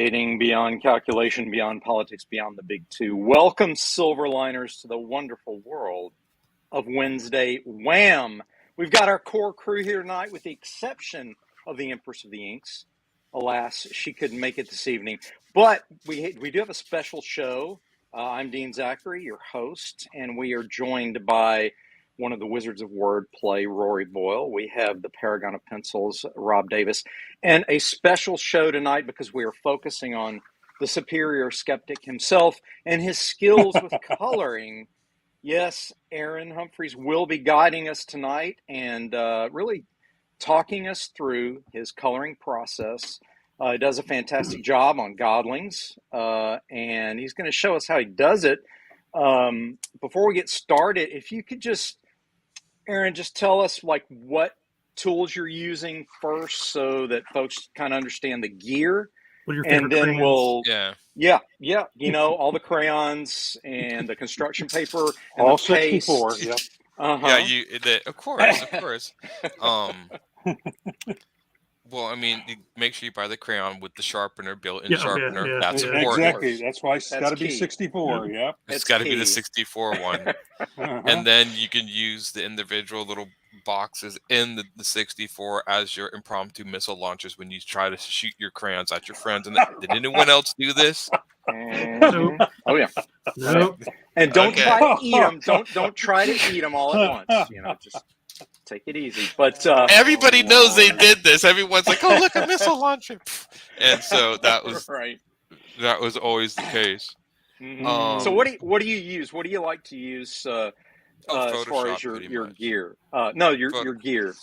Creating beyond calculation, beyond politics, beyond the big two. Welcome, Silverliners, to the wonderful world of Wednesday Wham! We've got our core crew here tonight, with the exception of the Empress of the Inks. Alas, she couldn't make it this evening. But we do have a special show. I'm Dean Zachary, your host, and we are joined by one of the wizards of wordplay, Rory Boyle. We have the Paragon of Pencils, Rob Davis, and a special show tonight because we are focusing on the superior skeptic himself and his skills with coloring. Yes, Aaron Humphres will be guiding us tonight and really talking us through his coloring process. He does a fantastic job on Godlings, and he's going to show us how he does it. Before we get started, if you could just, Aaron, just tell us like what tools you're using first so that folks kind of understand the gear. What are your favorite and then crayons? Yeah, you know, all the crayons and the construction paper and all the paste. 64, yep. Yeah, of course. Well, I mean, make sure you buy the crayon with the sharpener, built-in sharpener. Yeah. That's important. Exactly. That's why it's got to be 64. Yep. It's got to be the 64 one. And then you can use the individual little boxes in the 64 as your impromptu missile launchers when you try to shoot your crayons at your friends. And did anyone else do this? Oh yeah. No. And don't try to eat them. Don't try to eat them all at once. You know, just take it easy. But everybody knows they did this. Everyone's like, "Oh, look, a missile launcher!" And so that was right. That was always the case. Mm-hmm. So what do you use? What do you like to use as far as your gear? Your gear.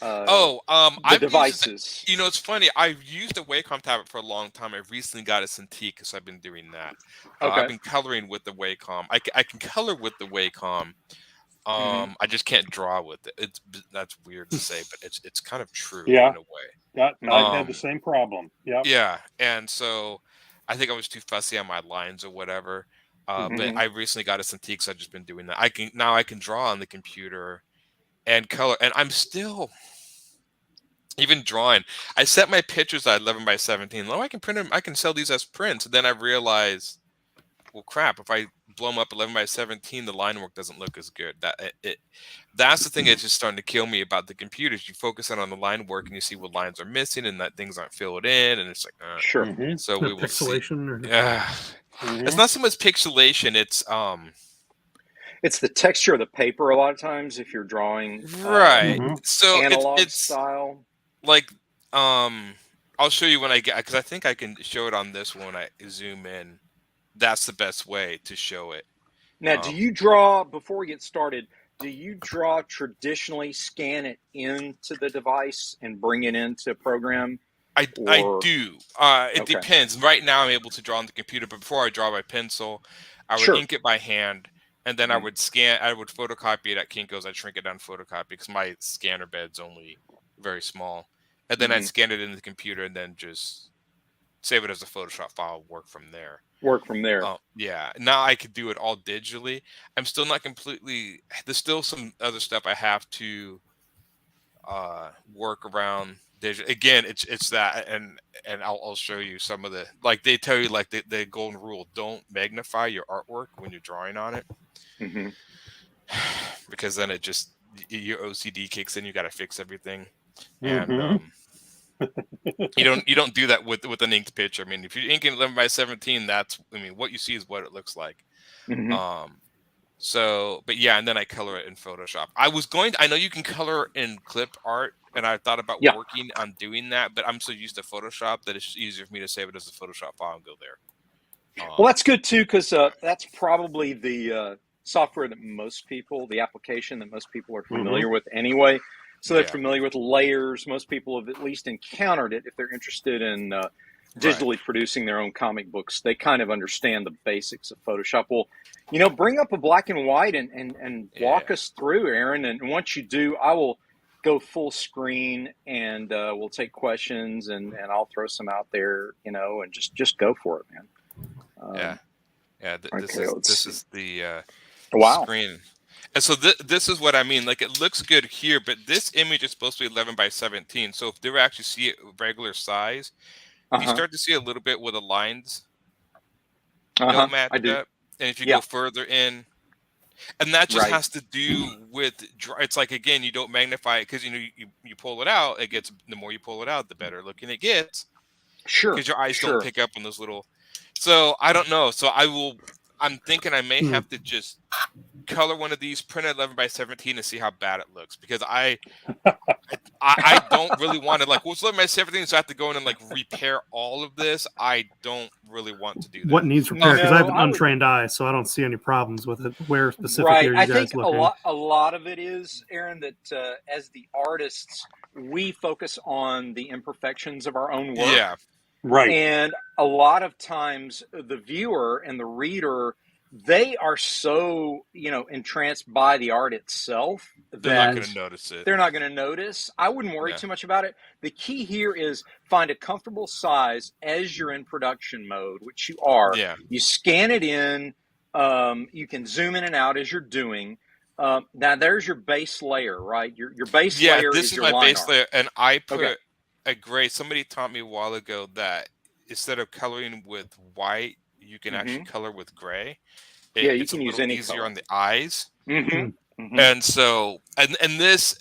The devices. You know, it's funny. I've used a Wacom tablet for a long time. I've recently got a Cintiq, so I've been doing that. Okay. I've been coloring with the Wacom. I can color with the Wacom. I just can't draw with it. That's weird to say, but it's kind of true in a way. I had the same problem. Yeah. Yeah, and so I think I was too fussy on my lines or whatever. But I recently got a Cintiq, so I've just been doing that. I can draw on the computer and color, and I'm still even drawing. I set my pictures at 11 by 17. I can print them. I can sell these as prints. And then I realized, well, crap, if I blow them up 11 by 17, the line work doesn't look as good. That's the thing that's just starting to kill me about the computers. You focus on the line work and you see what lines are missing and that things aren't filled in, and it's like sure. So we will pixelation see. It's not so much pixelation, it's the texture of the paper a lot of times if you're drawing so analog it's style. Like I'll show you when I get, because I think I can show it on this one when I zoom in. That's the best way to show it. Now, do you draw, before we get started, do you draw traditionally, scan it into the device and bring it into a program? I do. It depends. Right now I'm able to draw on the computer, but before I draw by pencil, I would ink it by hand, and then I would photocopy it at Kinko's. I'd shrink it down photocopy because my scanner bed's only very small. And then I'd scan it into the computer and then just save it as a Photoshop file, work from there. Yeah. Now I could do it all digitally. I'm still not completely, there's still some other stuff I have to work around digital. Again, it's that, and I'll show you some of the, like they tell you, like the golden rule, don't magnify your artwork when you're drawing on it. Because then it just, your OCD kicks in, you got to fix everything. And you don't do that with an inked picture. I mean, if you're inking 11 by 17, what you see is what it looks like. So, but yeah, and then I color it in Photoshop. I know you can color in clip art, and I thought about working on doing that, but I'm so used to Photoshop that it's just easier for me to save it as a Photoshop file and go there. Well, that's good too, because that's probably the software that the application that most people are familiar with anyway. So they're familiar with layers. Most people have at least encountered it if they're interested in digitally producing their own comic books. They kind of understand the basics of Photoshop. Well, you know, bring up a black and white and walk us through, Aaron. And once you do, I will go full screen and we'll take questions and I'll throw some out there, you know, and just go for it, man. This is the screen. And so this is what I mean. Like, it looks good here, but this image is supposed to be 11 by 17. So if they were actually see it regular size, you start to see a little bit where the lines I don't match do. up, and if you Yeah. go further in, and that just Right. has to do with it's like, again, you don't magnify it because you pull it out, it gets, the more you pull it out, the better looking it gets. Sure. Because your eyes Sure. don't pick up on those little. So I don't know. So I'm thinking I may have to just color one of these, print it 11 by 17, and see how bad it looks, because I don't really want to, like, what's 11 by 17, so I have to go in and like repair all of this. I don't really want to do that. What needs repair? Because I have an No, I would- untrained eye, so I don't see any problems with it. Where specifically Right. are you I guys think looking? a lot of it is, Aaron, that as the artists, we focus on the imperfections of our own work. Yeah. Right. And a lot of times the viewer and the reader, they are so, entranced by the art itself They're not that going to notice it. they're not going to notice. I wouldn't worry too much about it. The key here is find a comfortable size as you're in production mode, which you are. Yeah. You scan it in. You can zoom in and out as you're doing. Now there's your base layer, right? Your base layer this is is your my line base art. layer, and I put Okay. a gray. Somebody taught me a while ago that instead of coloring with white, you can actually color with gray. Yeah, you It's can a use little any easier color. on the eyes. Mm-hmm. And so, and this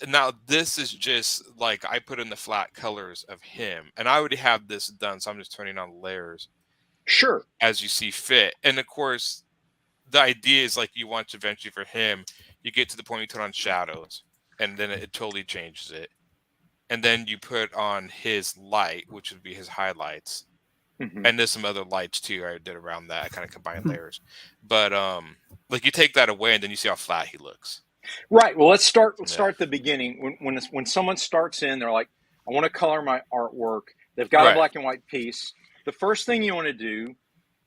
is just like, I put in the flat colors of him, and I already have this done, so I'm just turning on layers Sure. as you see fit. And of course, the idea is, like, you want to eventually, for him, you get to the point you turn on shadows, and then it totally changes it. And then you put on his light, which would be his highlights. And there's some other lights too I did around that. I kind of combined layers. But like, you take that away, and then you see how flat he looks. Right. Well, let's start at the beginning. When someone starts in, they're like, I want to color my artwork. They've got a black and white piece. The first thing you want to do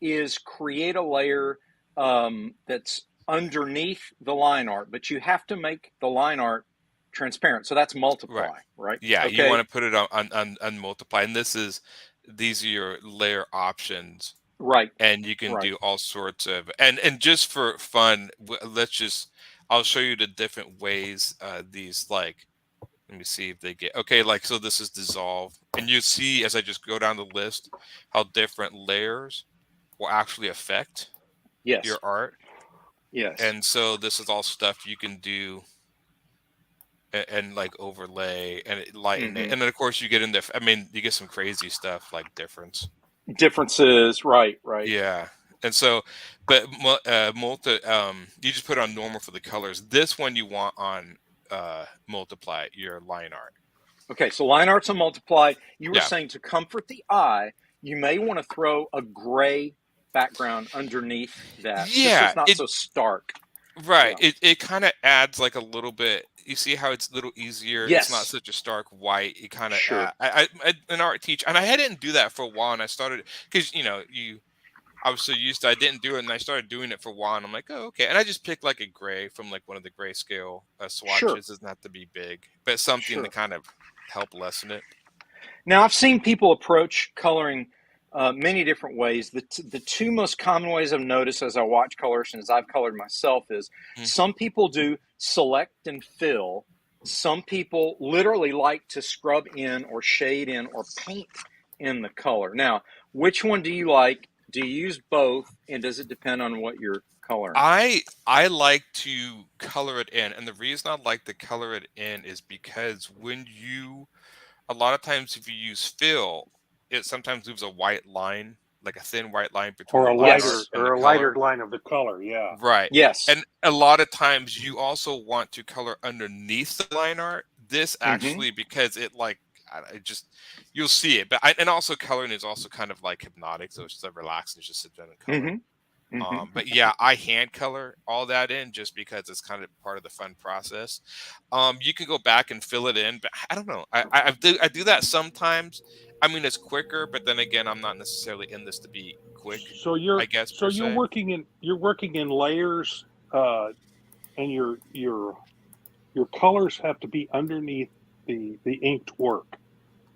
is create a layer that's underneath the line art, but you have to make the line art transparent. So that's multiply, right? Yeah, Okay. you want to put it on multiply, and these are your layer options, right? And you can do all sorts of, and just for fun, I'll show you the different ways these, like, let me see if they get okay. Like, so this is dissolve, and you see as I just go down the list how different layers will actually affect your art. Yes. And so this is all stuff you can do and like overlay and lighten it. And then of course you get in there. I mean, you get some crazy stuff like differences. Right. Yeah. And so, but you just put on normal for the colors. This one you want on multiply, your line art. Okay, so line art's on multiply. You were saying to comfort the eye, you may want to throw a gray background underneath that. Yeah, so it's not so stark. Right. Yeah. It kind of adds like a little bit. You see how it's a little easier. Yes. It's not such a stark white. It kind of. Sure. I an art teacher, and I didn't do that for a while, and I started because I was so used to, I didn't do it, and I started doing it for a while, and I'm like, oh, okay. And I just picked like a gray from like one of the grayscale swatches. Sure. It doesn't have to be big, but something to kind of help lessen it. Now, I've seen people approach coloring many different ways. The two most common ways I've noticed as I watch colors and as I've colored myself is some people do select and fill. Some people literally like to scrub in or shade in or paint in the color. Now, which one do you like? Do you use both? And does it depend on what you're coloring? I like to color it in. And the reason I like to color it in is because a lot of times if you use fill, it sometimes leaves a white line, like a thin white line between or a lighter line of the color. Yeah. Right. Yes. And a lot of times you also want to color underneath the line art. This actually, because it you'll see it. But and also coloring is also kind of like hypnotic, so it's just relaxing. It's just sit down and color. But yeah, I hand color all that in just because it's kind of part of the fun process. You can go back and fill it in, but I don't know. I do that sometimes. I mean, it's quicker, but then again, I'm not necessarily in this to be quick. So you're working in layers, and your colors have to be underneath the inked work.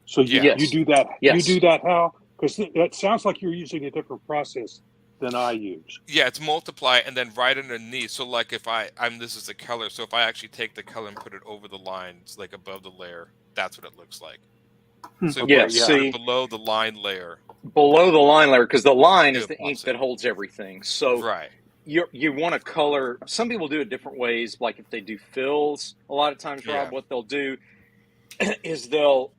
So you do that. Yes. You do that how? Because that sounds like you're using a different process than I use. Yeah, it's multiply and then right underneath. So like if this is the color. So if I actually take the color and put it over the lines, like above the layer, that's what it looks like. So Okay, Yeah, yeah. see, below the line layer. below the line layer, because the line is It the ink pops that in. holds everything. So Right. you want to color. Some people do it different ways. Like if they do fills, a lot of times, Rob, Yeah. what they'll do is they'll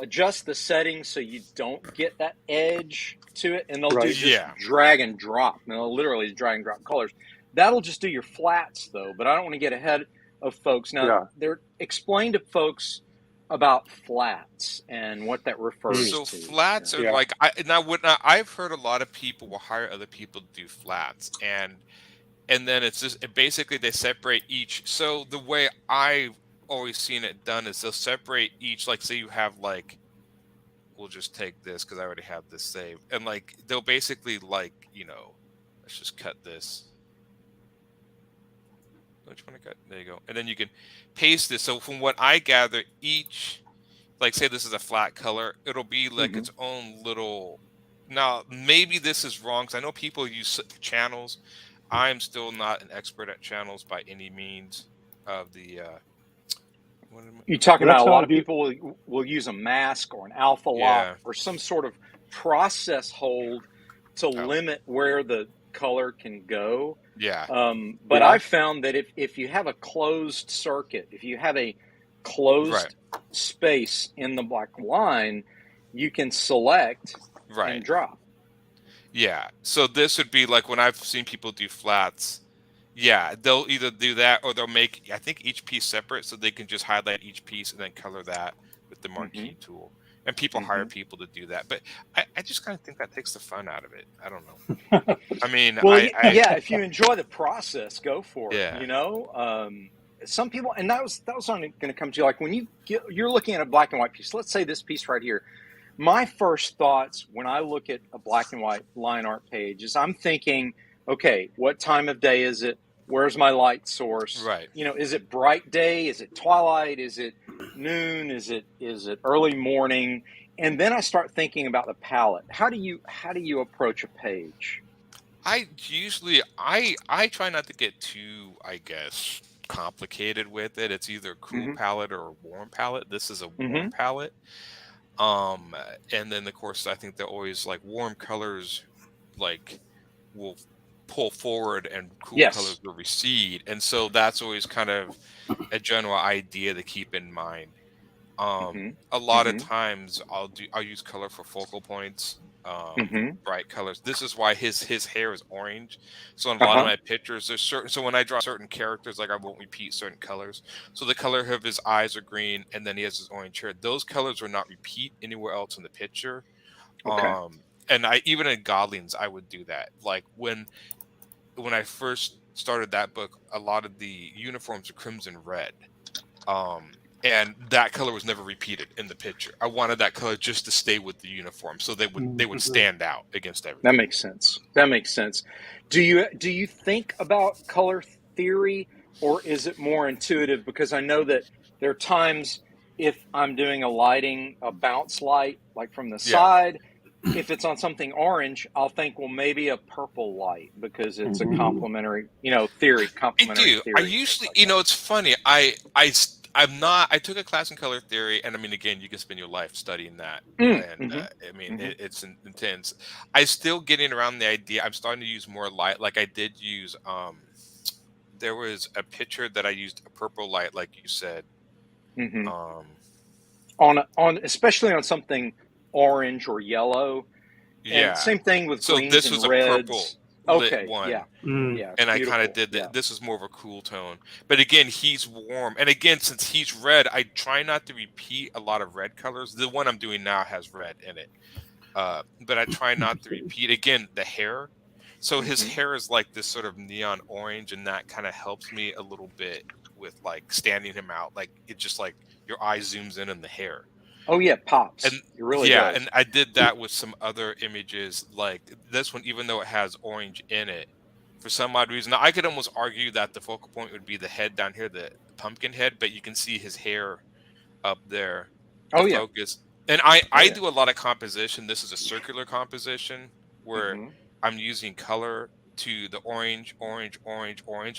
adjust the settings so you don't get that edge to it, and they'll do Right. just Yeah. drag and drop. And they'll literally drag and drop colors. That'll just do your flats though. But I don't want to get ahead of folks. Now, Yeah. they're explain to folks about flats and what that refers So to. flats are Yeah. like I've heard a lot of people will hire other people to do flats, and then it's just basically they separate each. So the way I've always seen it done is they'll separate each. Like say you have like, we'll just take this because I already have this saved, and like they'll basically like let's just cut this. Which one I cut? There you go. And then you can paste this. So from what I gather, each, like say this is a flat color, it'll be like its own little. Now maybe this is wrong because I know people use channels. I'm still not an expert at channels by any means of the. You're talking That's about a how lot I of do. people will use a mask or an alpha lock Yeah. or some sort of process hold to Oh. limit where the color can go. Yeah. But Yeah. I've found that if you have a closed circuit, if you have a closed space in the black line, you can select and drop. Yeah. So this would be like when I've seen people do flats. Yeah, they'll either do that or they'll make, I think, each piece separate so they can just highlight each piece and then color that with the marquee tool. And people hire people to do that. But I just kind of think that takes the fun out of it. I don't know. I mean, Well, yeah, if you enjoy the process, go for it. Yeah. Some people, and that was going to come to you. Like when you're looking at a black and white piece. Let's say this piece right here. My first thoughts when I look at a black and white line art page is I'm thinking, okay, what time of day is it? Where's my light source? Right. Is it bright day? Is it twilight? Is it noon? Is it early morning? And then I start thinking about the palette. How do you approach a page? I usually I try not to get too, I guess, complicated with it. It's either a cool palette or a warm palette. This is a warm palette. And then of course I think they're always like warm colors like will pull forward and cool colors will recede. And so that's always kind of a general idea to keep in mind. A lot of times I'll use color for focal points, bright colors. This is why his hair is orange. So in a lot of my pictures, there's so when I draw certain characters, like I won't repeat certain colors. So the color of his eyes are green, and then he has his orange hair. Those colors will not repeat anywhere else in the picture. And I even in Godlings, I would do that. Like when I first started that book, a lot of the uniforms are crimson red. And that color was never repeated in the picture. I wanted that color just to stay with the uniform, so they would stand out against everything. That makes sense. Do you think about color theory, or is it more intuitive? Because I know that there are times if I'm doing a bounce light, like from the side, if it's on something orange, I'll think, well, maybe a purple light because it's a complementary, theory. Complementary theory. I usually, it's funny. I took a class in color theory, and I mean, again, you can spend your life studying that, and it's intense. I still getting around the idea. I'm starting to use more light. Like I did use, there was a picture that I used a purple light, like you said. On especially on something orange or yellow. Yeah. And same thing with greens this and was reds. A purple lit one. Yeah. And I kind of did that. This is more of a cool tone. But again, he's warm. And again, since he's red, I try not to repeat a lot of red colors. The one I'm doing now has red in it. But I try not to repeat. Again, the hair. So his hair is like this sort of neon orange, and that kind of helps me a little bit with like standing him out. Like it just like your eye zooms in the hair. Oh yeah, it pops. And it really does. And I did that with some other images, like this one, even though it has orange in it, for some odd reason. Now, I could almost argue that the focal point would be the head down here, the pumpkin head, but you can see his hair up there. Focus. And I do a lot of composition. This is a circular composition where I'm using color to the orange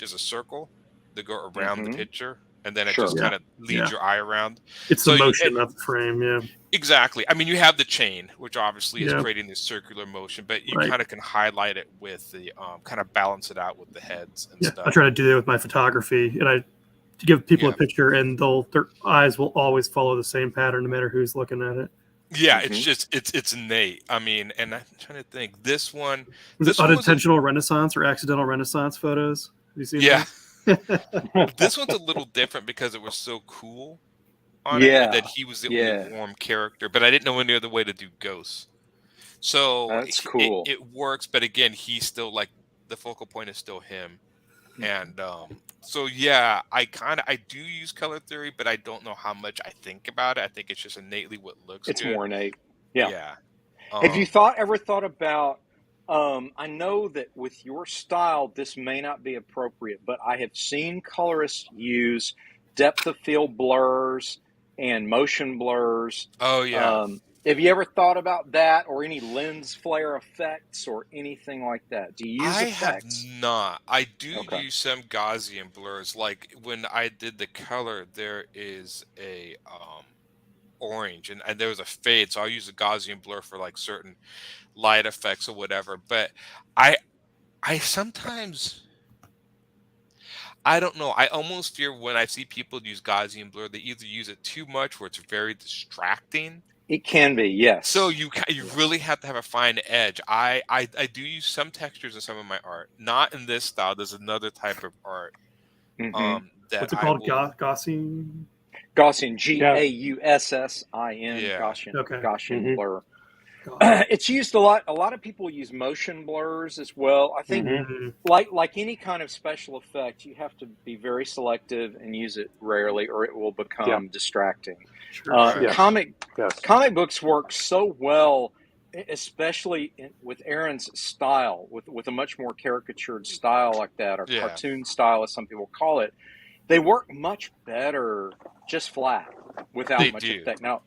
as a circle to go around the picture. and then it just kind of leads your eye around. It's the motion of the frame, Exactly. I mean, you have the chain, which obviously is creating this circular motion, but you kind of can highlight it with the kind of balance it out with the heads and stuff. I try to do that with my photography, and to give people a picture, and their eyes will always follow the same pattern no matter who's looking at it. Yeah, it's just it's innate. I mean, and I'm trying to think. This one, unintentional Renaissance or accidental Renaissance photos. Have you seen that? This one's a little different because it was so cool on it, and that he was the only warm character. But I didn't know any other way to do ghosts. So that's cool. It works, but again, he's still like the focal point is still him. And so I do use color theory, but I don't know how much I think about it. I think it's just innately what looks it's good. more innate. Yeah. Have you ever thought about I know that with your style this may not be appropriate, but I have seen colorists use depth of field blurs and motion blurs. Oh yeah. Have you ever thought about that, or any lens flare effects, or anything like that? Do you use effects? I have not. I do use some Gaussian blurs. Like when I did the color, there is a orange, and there was a fade, so I'll use a Gaussian blur for like certain light effects or whatever. But I sometimes, I don't know. I almost fear when I see people use Gaussian blur, they either use it too much, where it's very distracting. It can be, yes. So you really have to have a fine edge. I do use some textures in some of my art, not in this style. There's another type of art. That what's it called? Gaussian. Gaussian, Gaussin, Gaussian blur. It's used a lot. A lot of people use motion blurs as well. I think, like any kind of special effect, you have to be very selective and use it rarely, or it will become distracting. Comic books work so well, especially with Aaron's style, with a much more caricatured style like that, or cartoon style, as some people call it. They work much better just flat, without much effect. Now,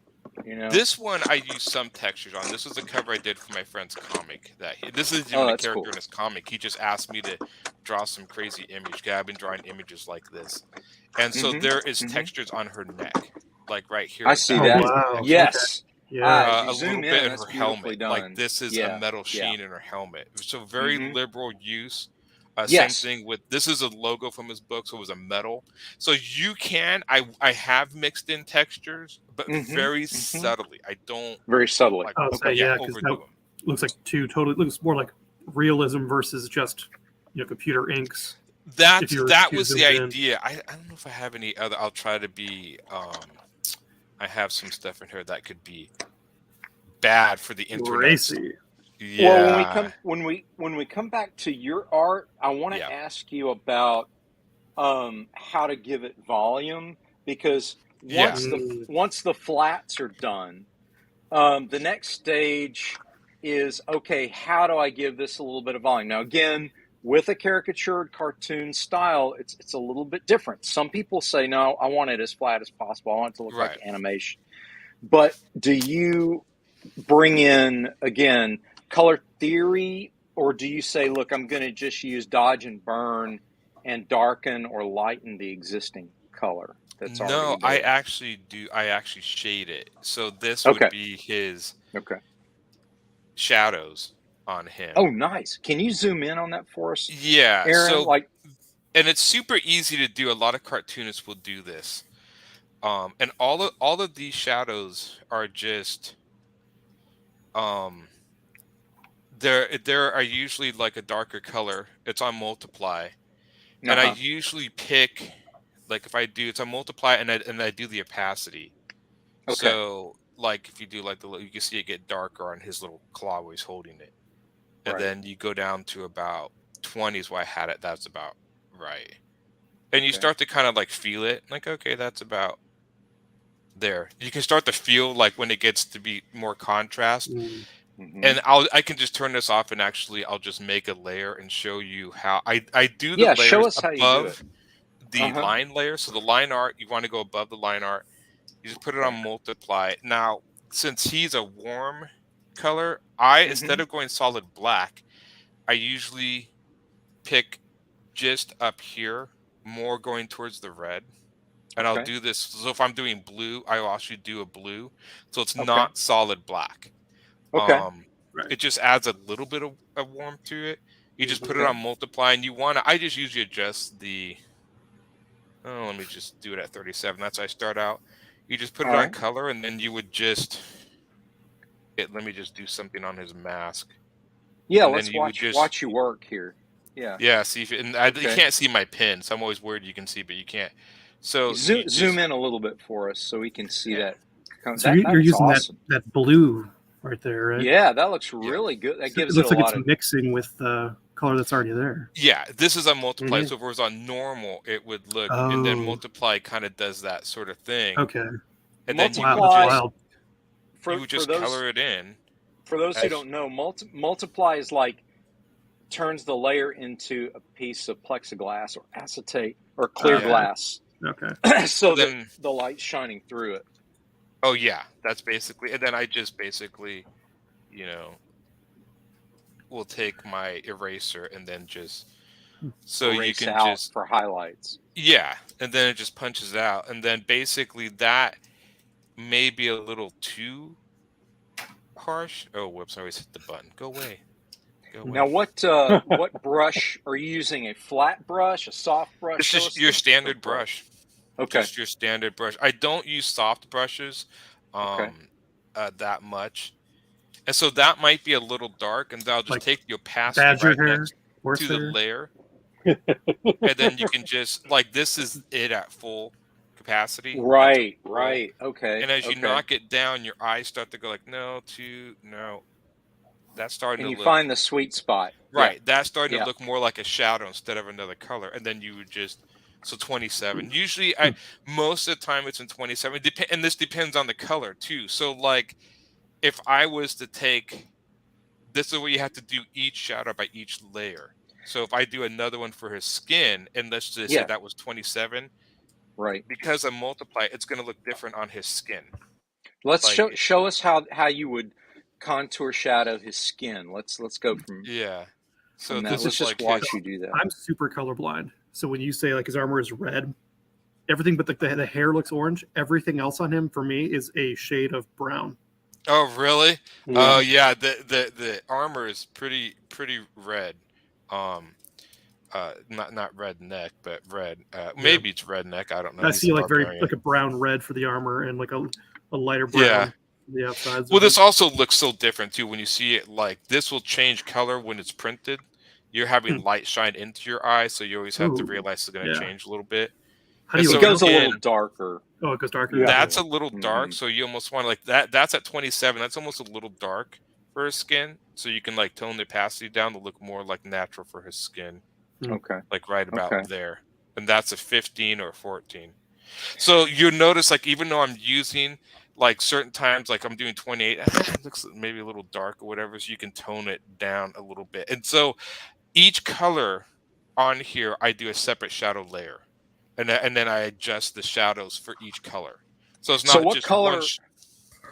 this one I use some textures on. This was the cover I did for my friend's comic. This is even a character in his comic. He just asked me to draw some crazy image. I've been drawing images like this, and so there is textures on her neck, like right here. I see that. Wow. Yes. A little bit in her helmet. Like this is a metal sheen in her helmet. So very liberal use. Same thing with, this is a logo from his book, so it was a metal. So you can, I have mixed in textures, but very subtly. I don't. Very subtly. Like, overdo them. Looks like looks more like realism versus just computer inks. That was the idea. I don't know if I have any other. I'll try to be. I have some stuff in here that could be bad for the internet. Racy. Yeah. Well, when we come back to your art, I want to ask you about how to give it volume, because once the flats are done, the next stage is, okay, how do I give this a little bit of volume? Now, again, with a caricatured cartoon style, it's a little bit different. Some people say, no, I want it as flat as possible. I want it to look like animation. But do you bring in, again, color theory, or do you say, look, I'm going to just use dodge and burn and darken or lighten the existing color that's already there? I actually do. I actually shade it. So this would be his shadows on him. Oh, nice. Can you zoom in on that for us? Yeah. Aaron, so, and it's super easy to do. A lot of cartoonists will do this. And all of these shadows are just there are usually like a darker color. It's on multiply, and I usually pick, like, if I do, it's on multiply, and I do the opacity. So like if you do like you can see it get darker on his little claw where he's holding it, and then you go down to about 20 is where I had it. That's about right, and you start to kind of like feel it, like, okay, that's about there. You can start to feel like when it gets to be more contrast. And I can just turn this off, and actually I'll just make a layer and show you how I do the layers show us above how you do it. The line layer. So the line art, you want to go above the line art. You just put it on multiply. Now, since he's a warm color, instead of going solid black, I usually pick just up here, more going towards the red. And Okay. I'll do this. So if I'm doing blue, I'll actually do a blue. So it's Okay. not solid black. Okay. Right. It just adds a little bit of warmth to it. You just put it on multiply, and you want to. I just usually adjust the. Oh, let me just do it at 37. That's how I start out. You just put it on color, and then you would just. Let me just do something on his mask. Yeah, and let's then you would just, watch you work here. Yeah. Yeah, see if you can't see my pin, so I'm always worried you can see, but you can't. So Zoom in a little bit for us so we can see that. So you're using awesome. that blue right there, right? Yeah, that looks really good. That gives it looks a like lot it's mixing with the color that's already there. Yeah, this is on multiply. So if it was on normal, it would look, and then multiply kind of does that sort of thing. Okay. And multiply, then you would just color it in. For those who don't know, multiply is like turns the layer into a piece of plexiglass or acetate or clear glass. Okay. So then the light's shining through it. Oh yeah, that's basically. And then I just basically, will take my eraser and then just so erase you can out just for highlights. Yeah, and then it just punches out, and then basically that may be a little too harsh. Oh, whoops! I always hit the button. Go away. Now, what brush are you using? A flat brush, a soft brush? It's just your standard brush. Okay. Just your standard brush. I don't use soft brushes that much. And so that might be a little dark, and I'll just take the opacity right next to the layer. And then you can just, this is it at full capacity. Right. Okay. And as you knock it down, your eyes start to go like, no. That's starting to look. And you find the sweet spot. Right. Yeah. That's starting to look more like a shadow instead of another color. And then you would just, 27. Usually, most of the time it's in 27. And this depends on the color too. So if I was to take, this is what you have to do each shadow by each layer. So if I do another one for his skin, and let's just say that was 27. Right. Because I multiply, it's going to look different on his skin. Let's show us how you would contour shadow his skin. Let's go from So let's just watch you do that. I'm super colorblind. So when you say his armor is red, everything but the hair looks orange. Everything else on him for me is a shade of brown. Oh really? Yeah. Oh yeah. The armor is pretty red. Not redneck, but red. Maybe it's redneck. I don't know. I see a brown red for the armor and a lighter brown. Yeah. The outsides. Well, this also looks so different too when you see it. This will change color when it's printed. You're having light shine into your eye, so you always have to realize it's going to change a little bit. It goes a little darker. Oh, it goes darker. Yeah. That's a little dark, so you almost want to that's at 27. That's almost a little dark for his skin, so you can tone the opacity down to look more natural for his skin. Okay. Right about there, and that's a 15 or a 14. So you'll notice even though I'm using certain times I'm doing 28, it looks maybe a little dark or whatever, so you can tone it down a little bit. And so each color on here, I do a separate shadow layer, and then I adjust the shadows for each color. So it's not just one.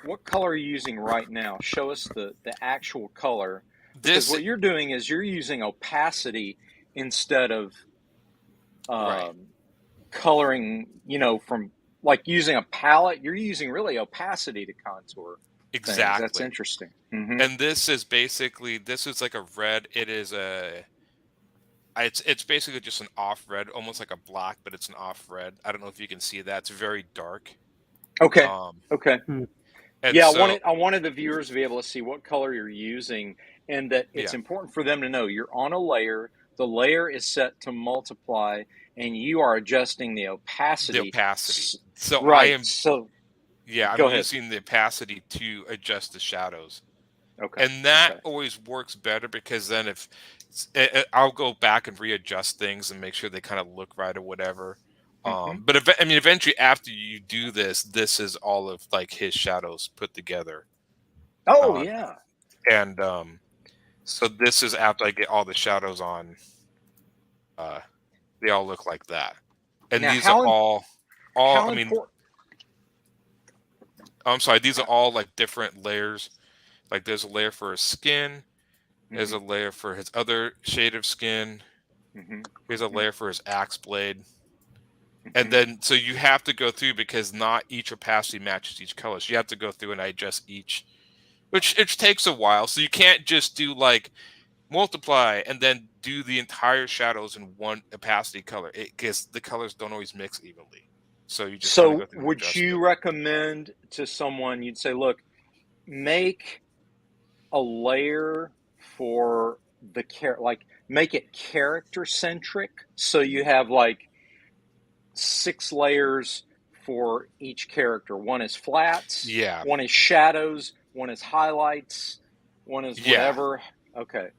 What color are you using right now? Show us the actual color. Because what you're doing is you're using opacity instead of coloring. From using a palette, you're using really opacity to contour. Exactly. That's interesting. Mm-hmm. And this is basically like a red. It is it's basically just an off red, almost like a black, but it's an off red. I don't know if you can see that. It's very dark. Okay. Okay. Yeah, I wanted the viewers to be able to see what color you're using, and that it's important for them to know you're on a layer. The layer is set to multiply, and you are adjusting the opacity. So right. I'm using the opacity to adjust the shadows. Okay. And that always works better, because then if I'll go back and readjust things and make sure they kind of look right or whatever. But eventually after you do this is all of his shadows put together. Oh yeah. And so this is after I get all the shadows on. They all look like that. And now, these are all I'm sorry, these are all different layers. There's a layer for his skin, there's a layer for his other shade of skin, here's a layer for his axe blade. And then, so you have to go through, because not each opacity matches each color. So you have to go through and adjust each, which it takes a while. So you can't just do like multiply and then do the entire shadows in one opacity color, because the colors don't always mix evenly. So you just kind of So go through and would adjust you it. recommend to someone, you'd say, look, make a layer for the like make it character centric, so you have like 6 layers for each character. One is flats, Yeah. one is shadows, one is highlights, one is whatever. Okay.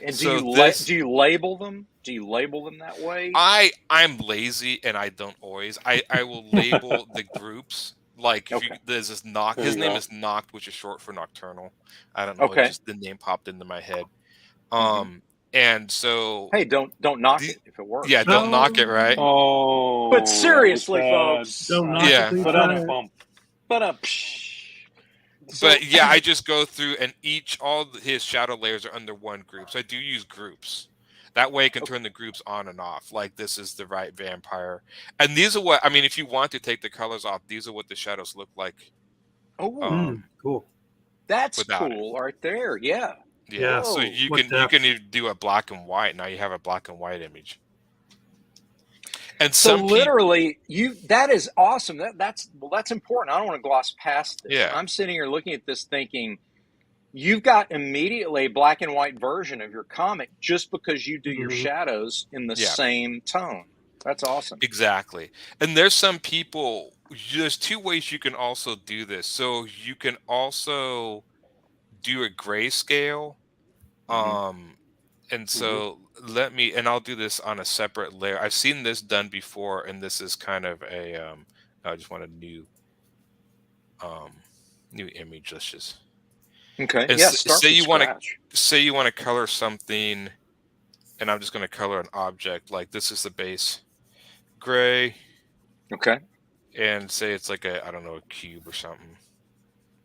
And So do you label them? Do you label them that way? I'm lazy and I don't always. I will label the groups. Like if there's this Noct, his name is Noct, which is short for nocturnal. I don't know, it just the name popped into my head. And so, hey, don't knock it if it works. Yeah, don't knock it, right? Oh, but seriously, folks, don't knock it. But yeah, I just go through and all his shadow layers are under one group. So I do use groups. That way I can turn the groups on and off. Like this is the right vampire. And these are what, I mean, if you want to take the colors off, these are what the shadows look like. Oh, cool. That's cool right there. Yeah. Yeah. So you can even do a black and white. Now you have a black and white image. And so literally, that is awesome. That's important. I don't want to gloss past this. Yeah. I'm sitting here looking at this thinking, you've got immediately a black and white version of your comic just because you do your shadows in the same tone. That's awesome. Exactly. And there's some people, there's 2 ways you can also do this. So you can also do a grayscale. And so I'll do this on a separate layer. I've seen this done before, and this is kind of a, I just want a new image. Let's just. Okay. And yeah. Say you want to color something, and I'm just going to color an object. Like this is the base gray. Okay. And say it's like a cube or something.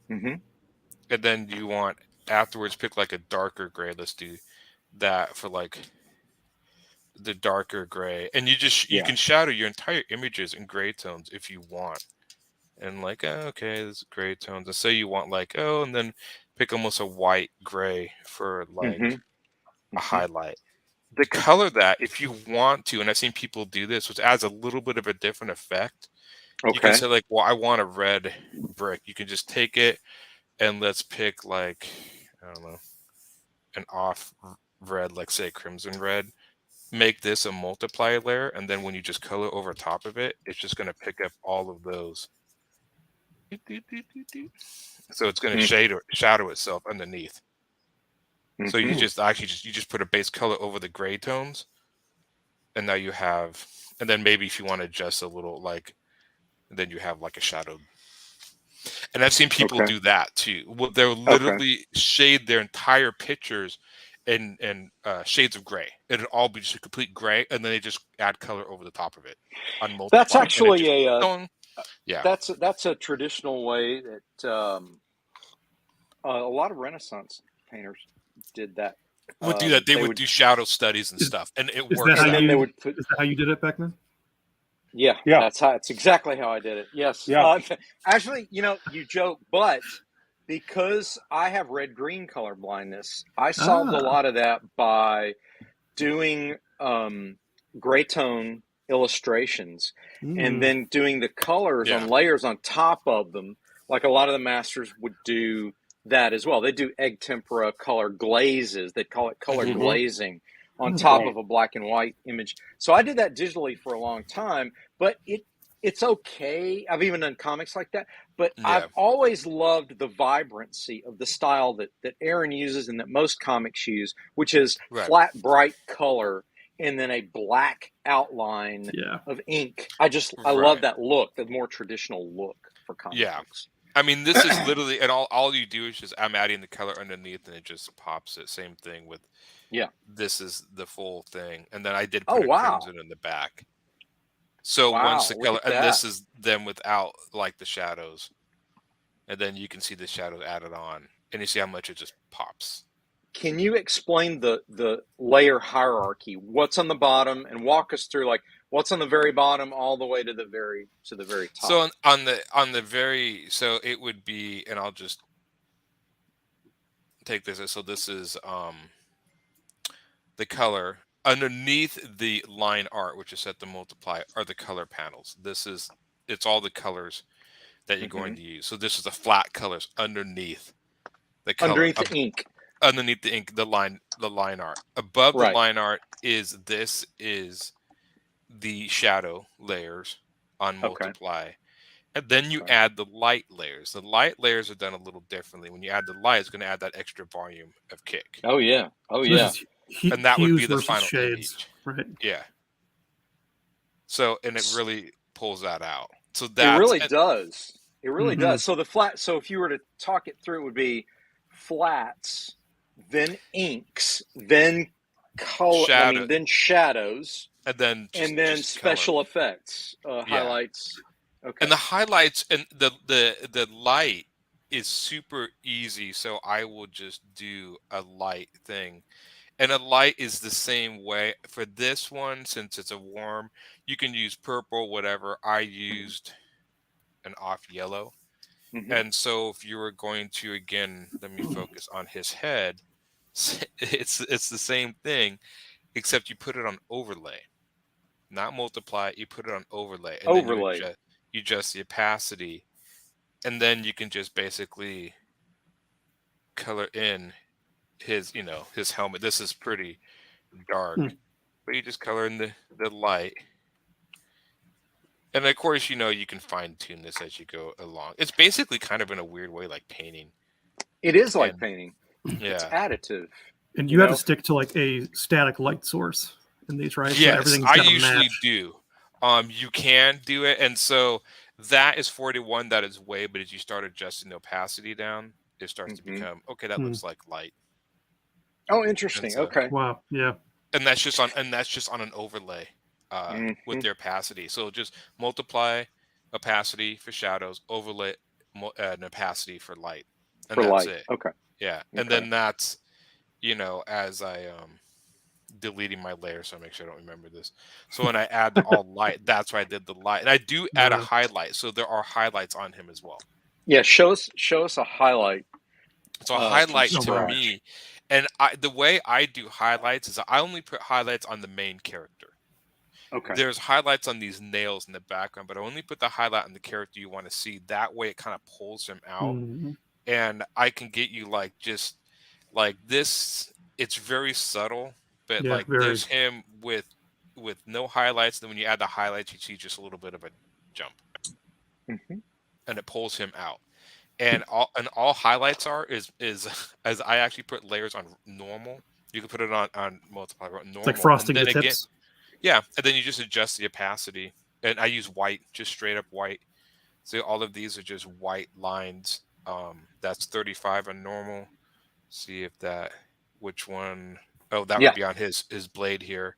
And then you want afterwards pick like a darker gray. Let's do that for like the darker gray, and you can shadow your entire images in gray tones if you want. And like, okay, this is gray tones. And say you want like, and then pick almost a white gray for like a highlight. The color that, if you want to, and I've seen people do this, which adds a little bit of a different effect. You can say like, well, I want a red brick. You can just take it and let's pick like, I don't know, an off red, like say crimson red. Make this a multiply layer, and then when you just color over top of it, it's just going to pick up all of those. So it's going to shadow itself underneath. So you just put a base color over the gray tones, and now you have, and then maybe if you want to adjust a little, like, then you have like a shadow. And I've seen people do that too. Well, they'll literally shade their entire pictures in shades of gray. It'll all be just a complete gray, and then they just add color over the top of it on multiple. That's actually that's a traditional way that a lot of Renaissance painters did that. Would do that. They would do shadow studies and stuff, and it works. Is that how you did it back then? Yeah. That's exactly how I did it. Yes. Yeah. Actually, you joke, but because I have red-green color blindness, I solved a lot of that by doing gray tone illustrations and then doing the colors on layers on top of them. Like a lot of the masters would do that as well. They do egg tempera color glazes. They call it color glazing on top of a black and white image. So I did that digitally for a long time, but it's okay. I've even done comics like that, but I've always loved the vibrancy of the style that Aaron uses and that most comics use, which is flat, bright color and then a black outline of ink. I love that look, the more traditional look for comics. Yeah. I mean, this is literally, and all you do is just, I'm adding the color underneath and it just pops it. Same thing with, this is the full thing. And then I did put a crimson in the back. So once the color, and this is them without like the shadows. And then you can see the shadows added on and you see how much it just pops. Can you explain the layer hierarchy? What's on the bottom and walk us through, like, What's on the very bottom all the way to the very top? So on the very, so it would be, and I'll just take this. So this is the color underneath the line art, which is set to multiply, are the color panels. It's all the colors that you're going to use. So this is the flat colors underneath the color. Underneath the ink. Underneath the ink, the line art. Above the line art is the shadow layers on multiply. And then you add the light layers. The light layers are done a little differently. When you add the light, it's going to add that extra volume of kick. Oh yeah. And that would be the final shades, image. right? Yeah. So, and it really pulls that out. So that it really does. It really does. So so if you were to talk it through, it would be flats, then inks, then color, then shadows, and then special effects, highlights. Okay. And the highlights and the light is super easy. So I will just do a light thing. And a light is the same way for this one. Since it's a warm, you can use purple, whatever. I used an off yellow. And so if you were going to, again, let me focus on his head. It's the same thing, except you put it on overlay, not multiply. You put it on overlay. And then you adjust the opacity, and then you can just basically color in his helmet. This is pretty dark, but you just color in the light. And of course, you can fine tune this as you go along. It's basically kind of in a weird way like painting. It is like painting. Yeah. It's additive. And you have to stick to like a static light source in these, right? Yes, so I usually do. You can do it. And so that is 41. That is way. But as you start adjusting the opacity down, it starts to become, okay, that looks like light. Oh, interesting. So, okay. Wow. Yeah. And that's just on an overlay with the opacity. So just multiply opacity for shadows, overlay an opacity for light. And that's it. Okay. Yeah. And then that's, as I deleting my layer, so I make sure I don't remember this. So when I add the all light, that's why I did the light. And I do add a highlight. So there are highlights on him as well. Yeah, show us a highlight. So a highlight to me, and the way I do highlights is I only put highlights on the main character. Okay. There's highlights on these nails in the background, but I only put the highlight on the character you want to see. That way it kind of pulls him out. And I can get you just like this. It's very subtle, but there's him with no highlights. Then when you add the highlights, you see just a little bit of a jump, and it pulls him out. And all highlights is as I actually put layers on normal. You can put it on multiply normal. It's like frosting the tips. Again, yeah, and then you just adjust the opacity. And I use white, just straight up white. So all of these are just white lines. That's 35 on normal. See if which one? Oh, that would be on his blade here.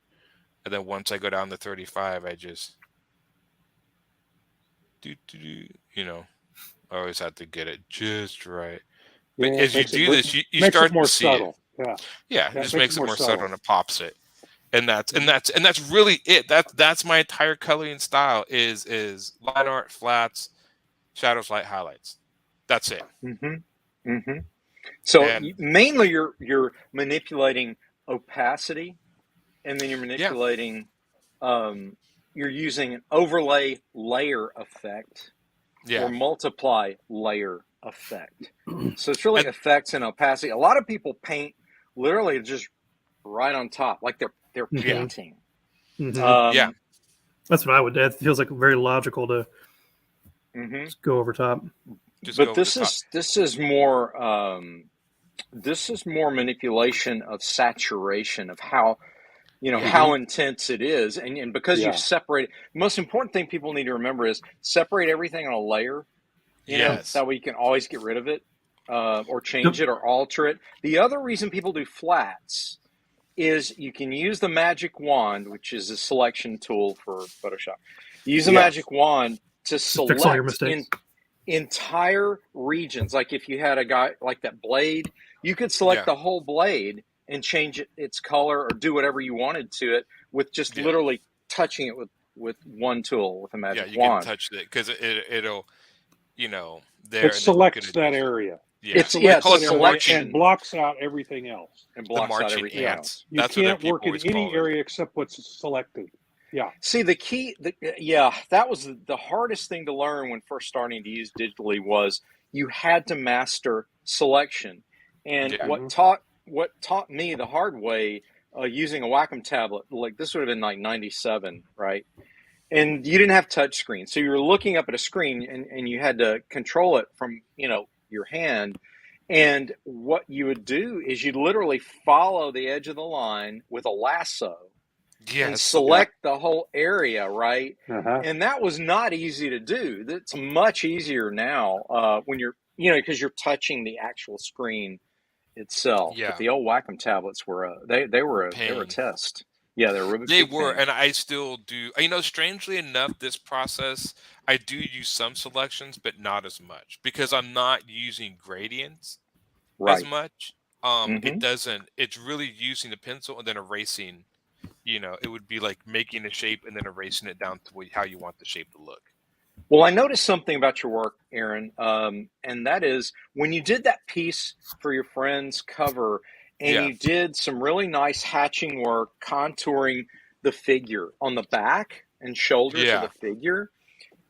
And then once I go down to 35, I just I always have to get it just right. But as you do this, you start to see subtle. it. Yeah, it just makes it more subtle and it pops it. And that's really it. That's my entire coloring style is line art, flats, shadows, light, highlights. That's it. So mainly you're manipulating opacity, and then you're manipulating. You're using an overlay layer effect, or multiply layer effect. So it's really effects and opacity. A lot of people paint literally just right on top, like they're painting. That's what I would do. It feels like very logical to just go over top. But this is more manipulation of saturation of how how intense it is, and because you've separated. The most important thing people need to remember is separate everything on a layer. That way you can always get rid of it, or change it, or alter it. The other reason people do flats is you can use the magic wand, which is a selection tool for Photoshop. Use the magic wand to select entire regions. Like if you had a guy like that blade, you could select the whole blade and change its color or do whatever you wanted to it with just literally touching it with one tool, with a magic you wand. can touch it because it'll, It selects that area. Yeah, It's a selection and blocks out everything else. And blocks out everything ants. else. You can't work in any area except what's selected. Yeah. See, the key, that was the hardest thing to learn when first starting to use digitally was you had to master selection. And what taught me the hard way using a Wacom tablet, like this would have been like 97, right? And you didn't have touch screen. So you were looking up at a screen and you had to control it from, your hand. And what you would do is you'd literally follow the edge of the line with a lasso and select the whole area, right? And that was not easy to do. It's much easier now when you're, because you're touching the actual screen itself. Yeah. But the old Wacom tablets were they were a test. Yeah, they were, and I still do. Strangely enough, this process I do use some selections, but not as much because I'm not using gradients as much. It doesn't. It's really using the pencil and then erasing. It would be like making a shape and then erasing it down to how you want the shape to look. Well, I noticed something about your work, Aaron, and that is when you did that piece for your friend's cover and you did some really nice hatching work, contouring the figure on the back and shoulders of the figure.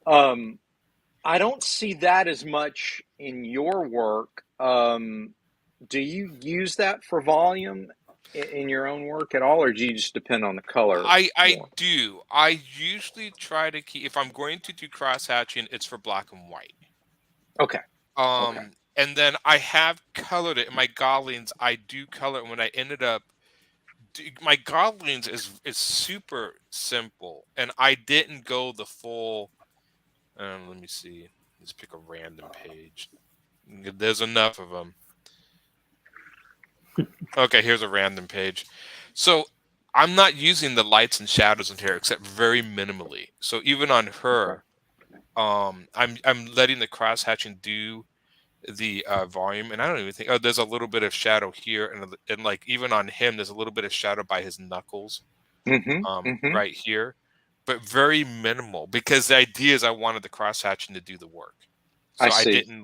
I don't see that as much in your work. Do you use that for volume in your own work at all, or do you just depend on the color? I do. I usually try to keep, if I'm going to do cross hatching, it's for black and white. Okay. And then I have colored it in my Godlings. I do color it when I ended up. My Godlings is super simple, and I didn't go the full. Let me see. Let's pick a random page. There's enough of them. Okay, here's a random page. So I'm not using the lights and shadows in here except very minimally. So even on her, I'm letting the cross hatching do the volume, and I don't even think there's a little bit of shadow here, and like even on him there's a little bit of shadow by his knuckles right here, but very minimal because the idea is I wanted the cross hatching to do the work. So I didn't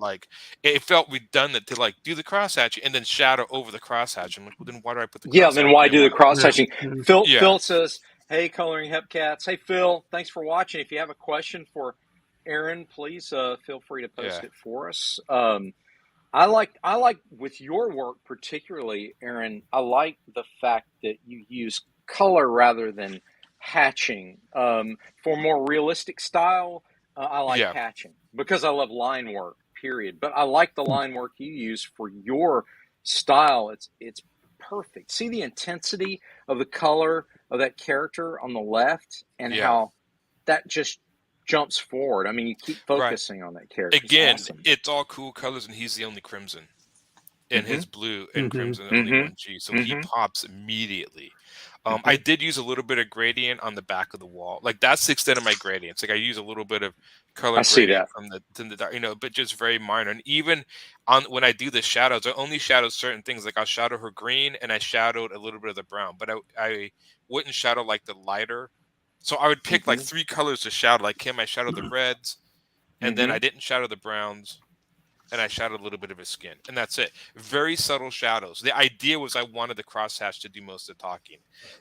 it felt redundant to do the cross hatching and then shadow over the cross hatching. I'm like, well, then why do I put the cross then why do the cross hatching? Phil says, hey, Coloring Hepcats. Hey, Phil, thanks for watching. If you have a question for Aaron, please feel free to post it for us. I like with your work particularly, Aaron, I like the fact that you use color rather than hatching. For more realistic style, I like hatching because I love line work, period. But I like the line work you use for your style. It's perfect. See the intensity of the color of that character on the left and how that just jumps forward. I mean, you keep focusing on that character. Again, it's all cool colors, and he's the only crimson. And his blue and crimson are only one G. So he pops immediately. I did use a little bit of gradient on the back of the wall. That's the extent of my gradients. I use a little bit of color gradient from the dark, but just very minor. And even when I do the shadows, I only shadow certain things. I'll shadow her green, and I shadowed a little bit of the brown. But I wouldn't shadow the lighter. So I would pick 3 colors to shadow. Like him, I shadowed the reds, and then I didn't shadow the browns, and I shadowed a little bit of his skin, and that's it. Very subtle shadows. The idea was I wanted the crosshatch to do most of the talking.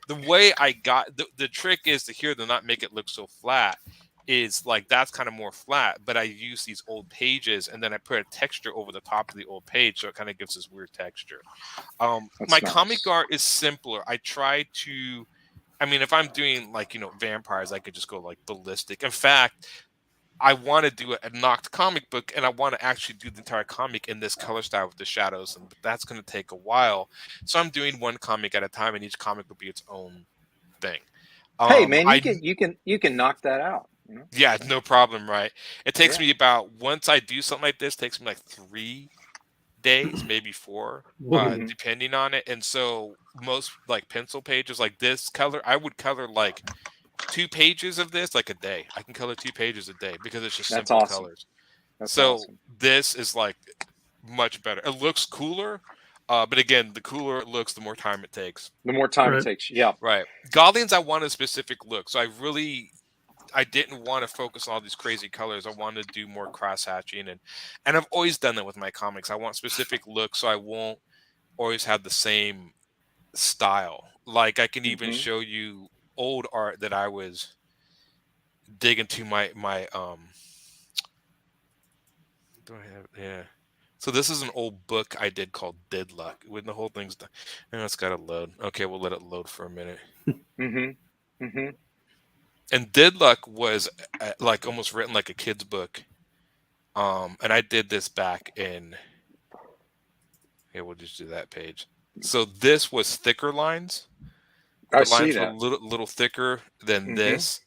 The way I got the trick is to hear them not make it look so flat. Is that's kind of more flat, but I use these old pages, and then I put a texture over the top of the old page, so it kind of gives this weird texture. My comic art is simpler. I try to. I mean, if I'm doing vampires, I could just go ballistic. In fact, I want to do a knocked comic book, and I want to actually do the entire comic in this color style with the shadows, and that's going to take a while. So I'm doing one comic at a time, and each comic will be its own thing. Hey, man, you can knock that out. Yeah, no problem, right? It takes me about, once I do something like this, it takes me 3 days, maybe 4, depending on it. And so most pencil pages like this color, I would color 2 pages of this a day. I can color 2 pages a day because it's just simple colors. This is much better. It looks cooler, but again, the cooler it looks, the more time it takes. The more time it takes, Right. Godlings, I want a specific look, so I really I didn't want to focus on all these crazy colors. I wanted to do more cross hatching, and I've always done that with my comics. I want specific looks, so I won't always have the same style. Like I can even show you old art that I was digging to my do I have yeah. So this is an old book I did called Did Luck. When the whole thing's done. Now it's got to load. Okay, we'll let it load for a minute. And Did Luck was like almost written like a kid's book. And I did this back in. Okay, we'll just do that page. So this was thicker lines. The lines were a little thicker than this.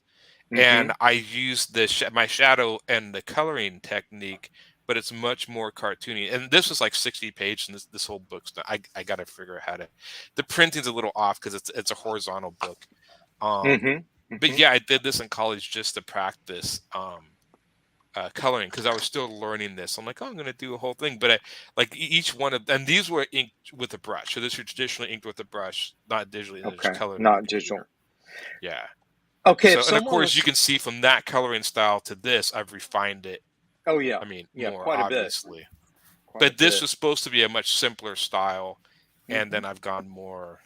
And I used my shadow and the coloring technique, but it's much more cartoony. And this was like 60 pages, and this whole book's done. I got to figure out how to. The printing's a little off because it's a horizontal book. But yeah, I did this in college just to practice coloring because I was still learning this. I'm like, oh, I'm going to do a whole thing. But like each one of and these were inked with a brush. So this was traditionally inked with a brush, not digitally. Okay, colored not digital. Yeah. Okay. So, and of course, you can see from that coloring style to this, I've refined it. Oh yeah. I mean, yeah, more quite obviously. a bit. But this was supposed to be a much simpler style, and then I've gone more,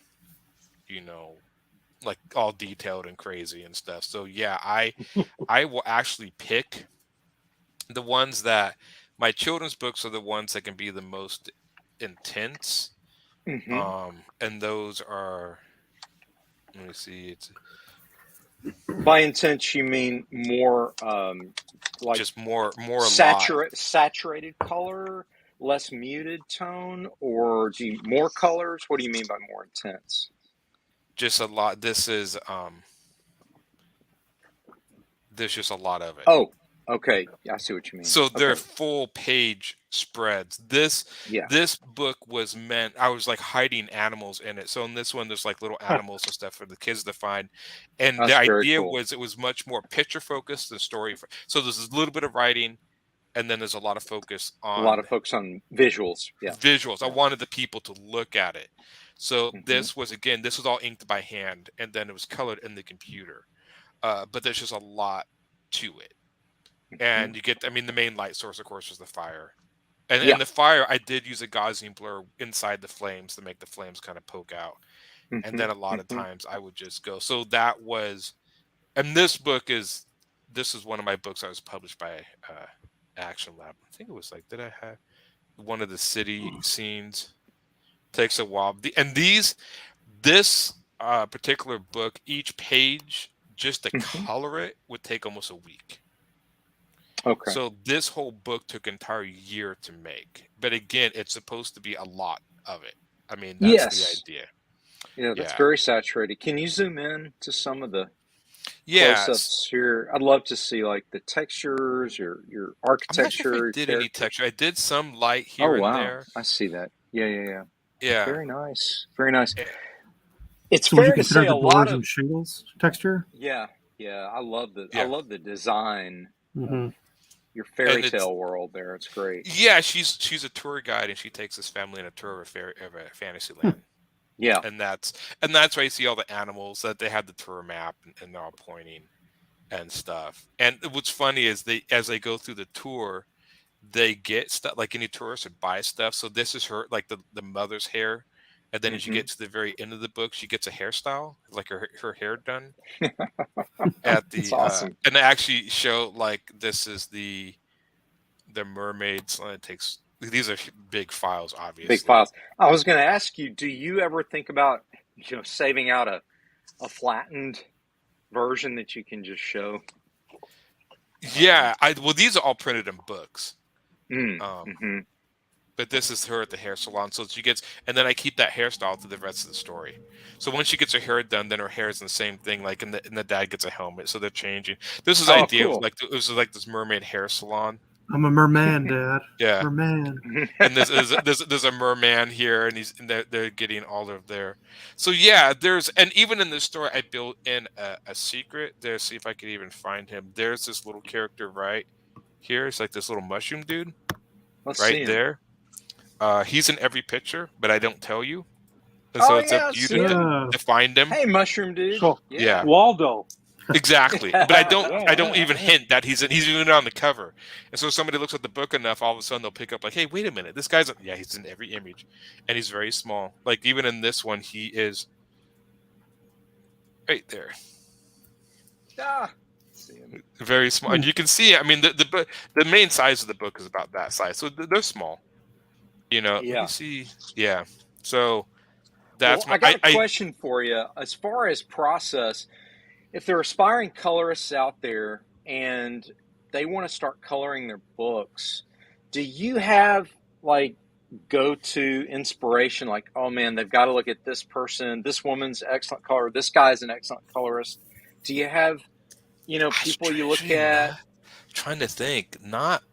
like all detailed and crazy and stuff. So yeah, I will actually pick the ones that my children's books are the ones that can be the most intense. And those are, let me see, it's by intense you mean more like just more saturated color, less muted tone, or more colors? What do you mean by more intense? Just a lot. This is there's just a lot of it. Oh, okay. I see what you mean. So they're full page spreads. This book was meant, I was like hiding animals in it. So in this one, there's like little animals and stuff for the kids to find. And the idea was it was much more picture focused than story. So there's a little bit of writing, and then there's a lot of focus on visuals. Yeah. Visuals. I wanted the people to look at it. So this was all inked by hand, and then it was colored in the computer. But there's just a lot to it. And you get, the main light source, of course, was the fire. And in the fire, I did use a Gaussian blur inside the flames to make the flames kind of poke out. And then a lot of times I would just go. So that was, and this is one of my books I was published by Action Lab. I think it was like, did I have one of the city scenes? Takes a while. This particular book, each page, just to color it would take almost a week. Okay. So this whole book took an entire year to make. But again, it's supposed to be a lot of it. That's the idea. Yeah, that's very saturated. Can you zoom in to some of the close-ups here? I'd love to see like the textures, your architecture. I'm not sure if I did any texture. I did some light here and there. I see that. Yeah. Yeah. Very nice. Very nice. It's fair to say a lot of shingles texture. Yeah. I love the design. Your fairy tale world there. It's great. Yeah, she's a tour guide, and she takes this family on a tour of a fantasy land. Yeah. And that's why you see all the animals that they have the tour map and they're all pointing and stuff. And what's funny is as they go through the tour, they get stuff like any tourist would buy stuff. So this is her, like the mother's hair. And then as you get to the very end of the book, she gets a hairstyle, like her hair done. That's awesome. And they actually show like this is the mermaids. These are big files, obviously. Big files. I was going to ask you, do you ever think about saving out a flattened version that you can just show? Yeah, these are all printed in books. But this is her at the hair salon. So she gets, and then I keep that hairstyle through the rest of the story. So when she gets her hair done, then her hair is the same thing. Like, and the dad gets a helmet, so they're changing. This is the idea. Cool. It was like this mermaid hair salon. I'm a merman, Dad. Yeah, merman. And there's a merman here, and they're getting all of their. So yeah, and even in this story, I built in a secret there. See if I could even find him. There's this little character right here. It's like this little mushroom dude. Let's see him. There. He's in every picture, but I don't tell you. And so it's up to you to find him. Hey, mushroom dude. So, yeah. Waldo. Exactly, but I don't even hint that he's even on the cover. And so if somebody looks at the book enough, all of a sudden they'll pick up like, hey, wait a minute, this guy's he's in every image, and he's very small. Like even in this one, he is right there, very small, and you can see. I mean, the main size of the book is about that size, so they're small. Let me see. Yeah, so that's I got a question for you as far as process. If there are aspiring colorists out there and they want to start coloring their books, do you have like go-to inspiration? Like, oh man, they've got to look at this person, this woman's excellent color, this guy's an excellent colorist. Do you have, people you look at? I'm trying to think. Not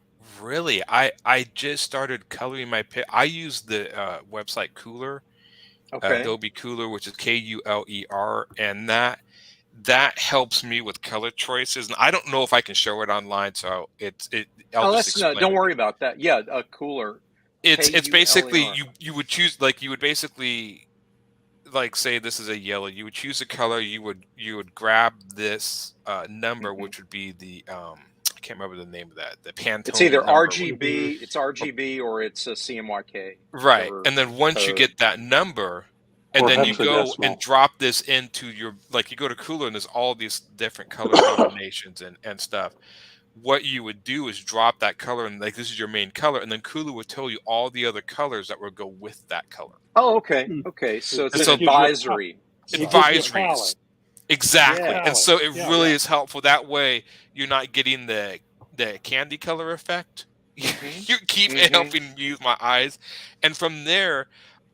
really. I just started coloring my I use the website Cooler, Adobe Cooler, which is Kuler, and that helps me with color choices. And I don't know if I can show it online, so don't worry about that. Yeah, Cooler. It's basically you would choose, like, you would basically, like, say this is a yellow. You would choose a color. You would grab this number, which would be the I can't remember the name of that. The Pantone. It's either RGB. It's RGB or it's a CMYK. Right, and then once you get that number. And then you go and drop this into your, like, you go to Cooler and there's all these different color combinations and stuff. What you would do is drop that color and, like, this is your main color, and then Cooler would tell you all the other colors that would go with that color. Oh, okay. Okay. So it's an advisory. Advisories. Exactly. Yeah. And so it really is helpful. That way you're not getting the candy color effect. You keep helping me use my eyes. And from there,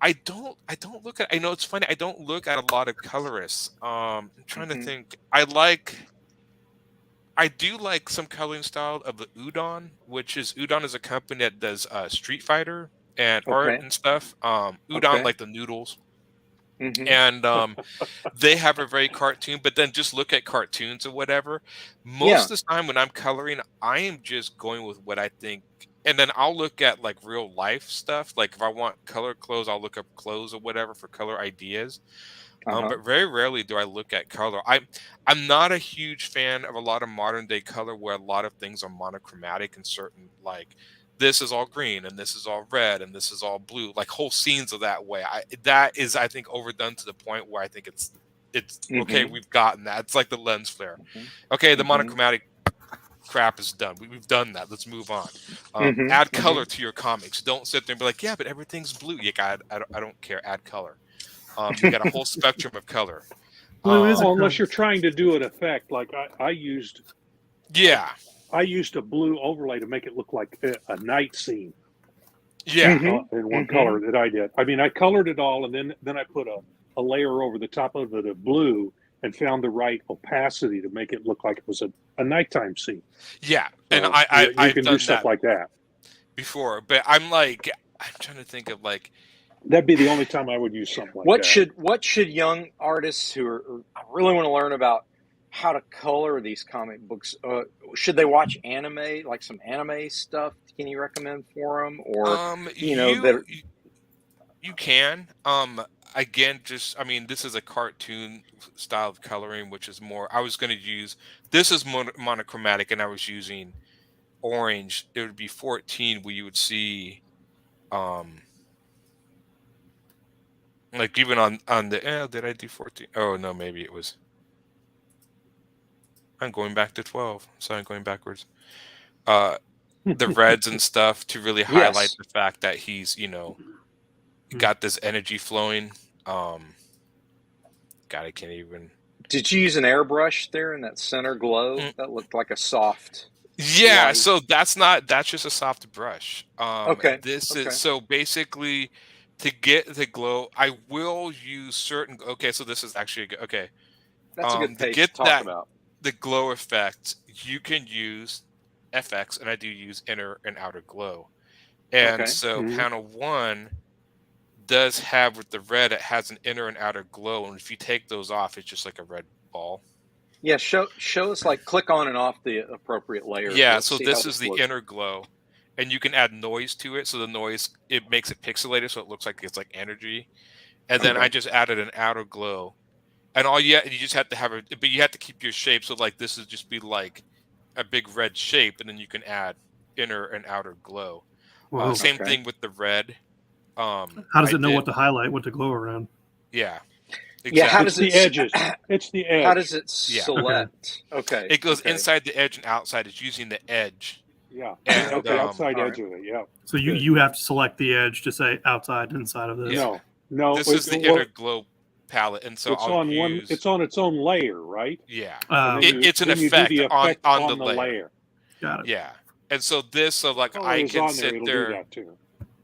I don't look at, I know it's funny, I don't look at a lot of colorists. I'm trying to think. I do like some coloring style of the Udon, which is Udon is a company that does Street Fighter and art and stuff. Udon, like the noodles. And they have a very cartoon, but then just look at cartoons or whatever. Most of the time when I'm coloring, I am just going with what I think. And then I'll look at, like, real life stuff. Like if I want color clothes, I'll look up clothes or whatever for color ideas. But very rarely do I look at color. I'm not a huge fan of a lot of modern day color where a lot of things are monochromatic and certain, like, this is all green and this is all red and this is all blue. Like whole scenes are that way. That is, I think, overdone to the point where I think it's okay. We've gotten that. It's like the lens flare. Okay, the monochromatic crap is done. We've done that. Let's move on. Add color to your comics. Don't sit there and be like, yeah, but everything's blue. You got, I don't care. Add color. You got a whole spectrum of color. Unless you're trying to do an effect, like I used. Yeah. I used a blue overlay to make it look like a night scene. Yeah. In one color that I did. I mean, I colored it all, and then I put a layer over the top of it of blue and found the right opacity to make it look like it was a nighttime scene. Yeah, and I've can done do stuff like that before, but I'm trying to think of, like, that'd be the only time I would use something like that. What should young artists who really want to learn about how to color these comic books, should they watch anime, like some anime stuff? Can you recommend for them, or you can. Again, this is a cartoon style of coloring, which is more. I was going to use, this is monochromatic, and I was using orange. It would be 14, where you would see, like, even on the. Did I do 14? Oh no, maybe it was. I'm going back to 12, so I'm going backwards. The reds and stuff to really highlight the fact that he's, got this energy flowing. God, I can't even. Did you use an airbrush there in that center glow? That looked like a soft. Yeah, light. So that's just a soft brush. So basically, to get the glow, I will use certain. Okay, so this is actually okay. That's a good page to talk about. The glow effect, you can use FX, and I do use inner and outer glow. And so panel 1 does have, with the red, it has an inner and outer glow, and if you take those off, it's just like a red ball. Yeah, show us, like, click on and off the appropriate layer. Yeah, so this is the inner glow, and you can add noise to it. So the noise, it makes it pixelated, so it looks like it's like energy. And then I just added an outer glow, And you just have to have but you have to keep your shape. So like this would just be like a big red shape, and then you can add inner and outer glow. Same thing with the red. How does it know what to highlight, what to glow around? Yeah. Exactly. Yeah, how does the edges? It's the edge. How does it select? Okay. It goes inside the edge and outside. It's using the edge. Yeah. And the outside edge of it. Yeah. So you have to select the edge to say outside and inside of this. No. This is the inner glow palette, and so it's on its own layer, right? Yeah. It's an effect on the layer. Got it. Yeah. And so I can sit there,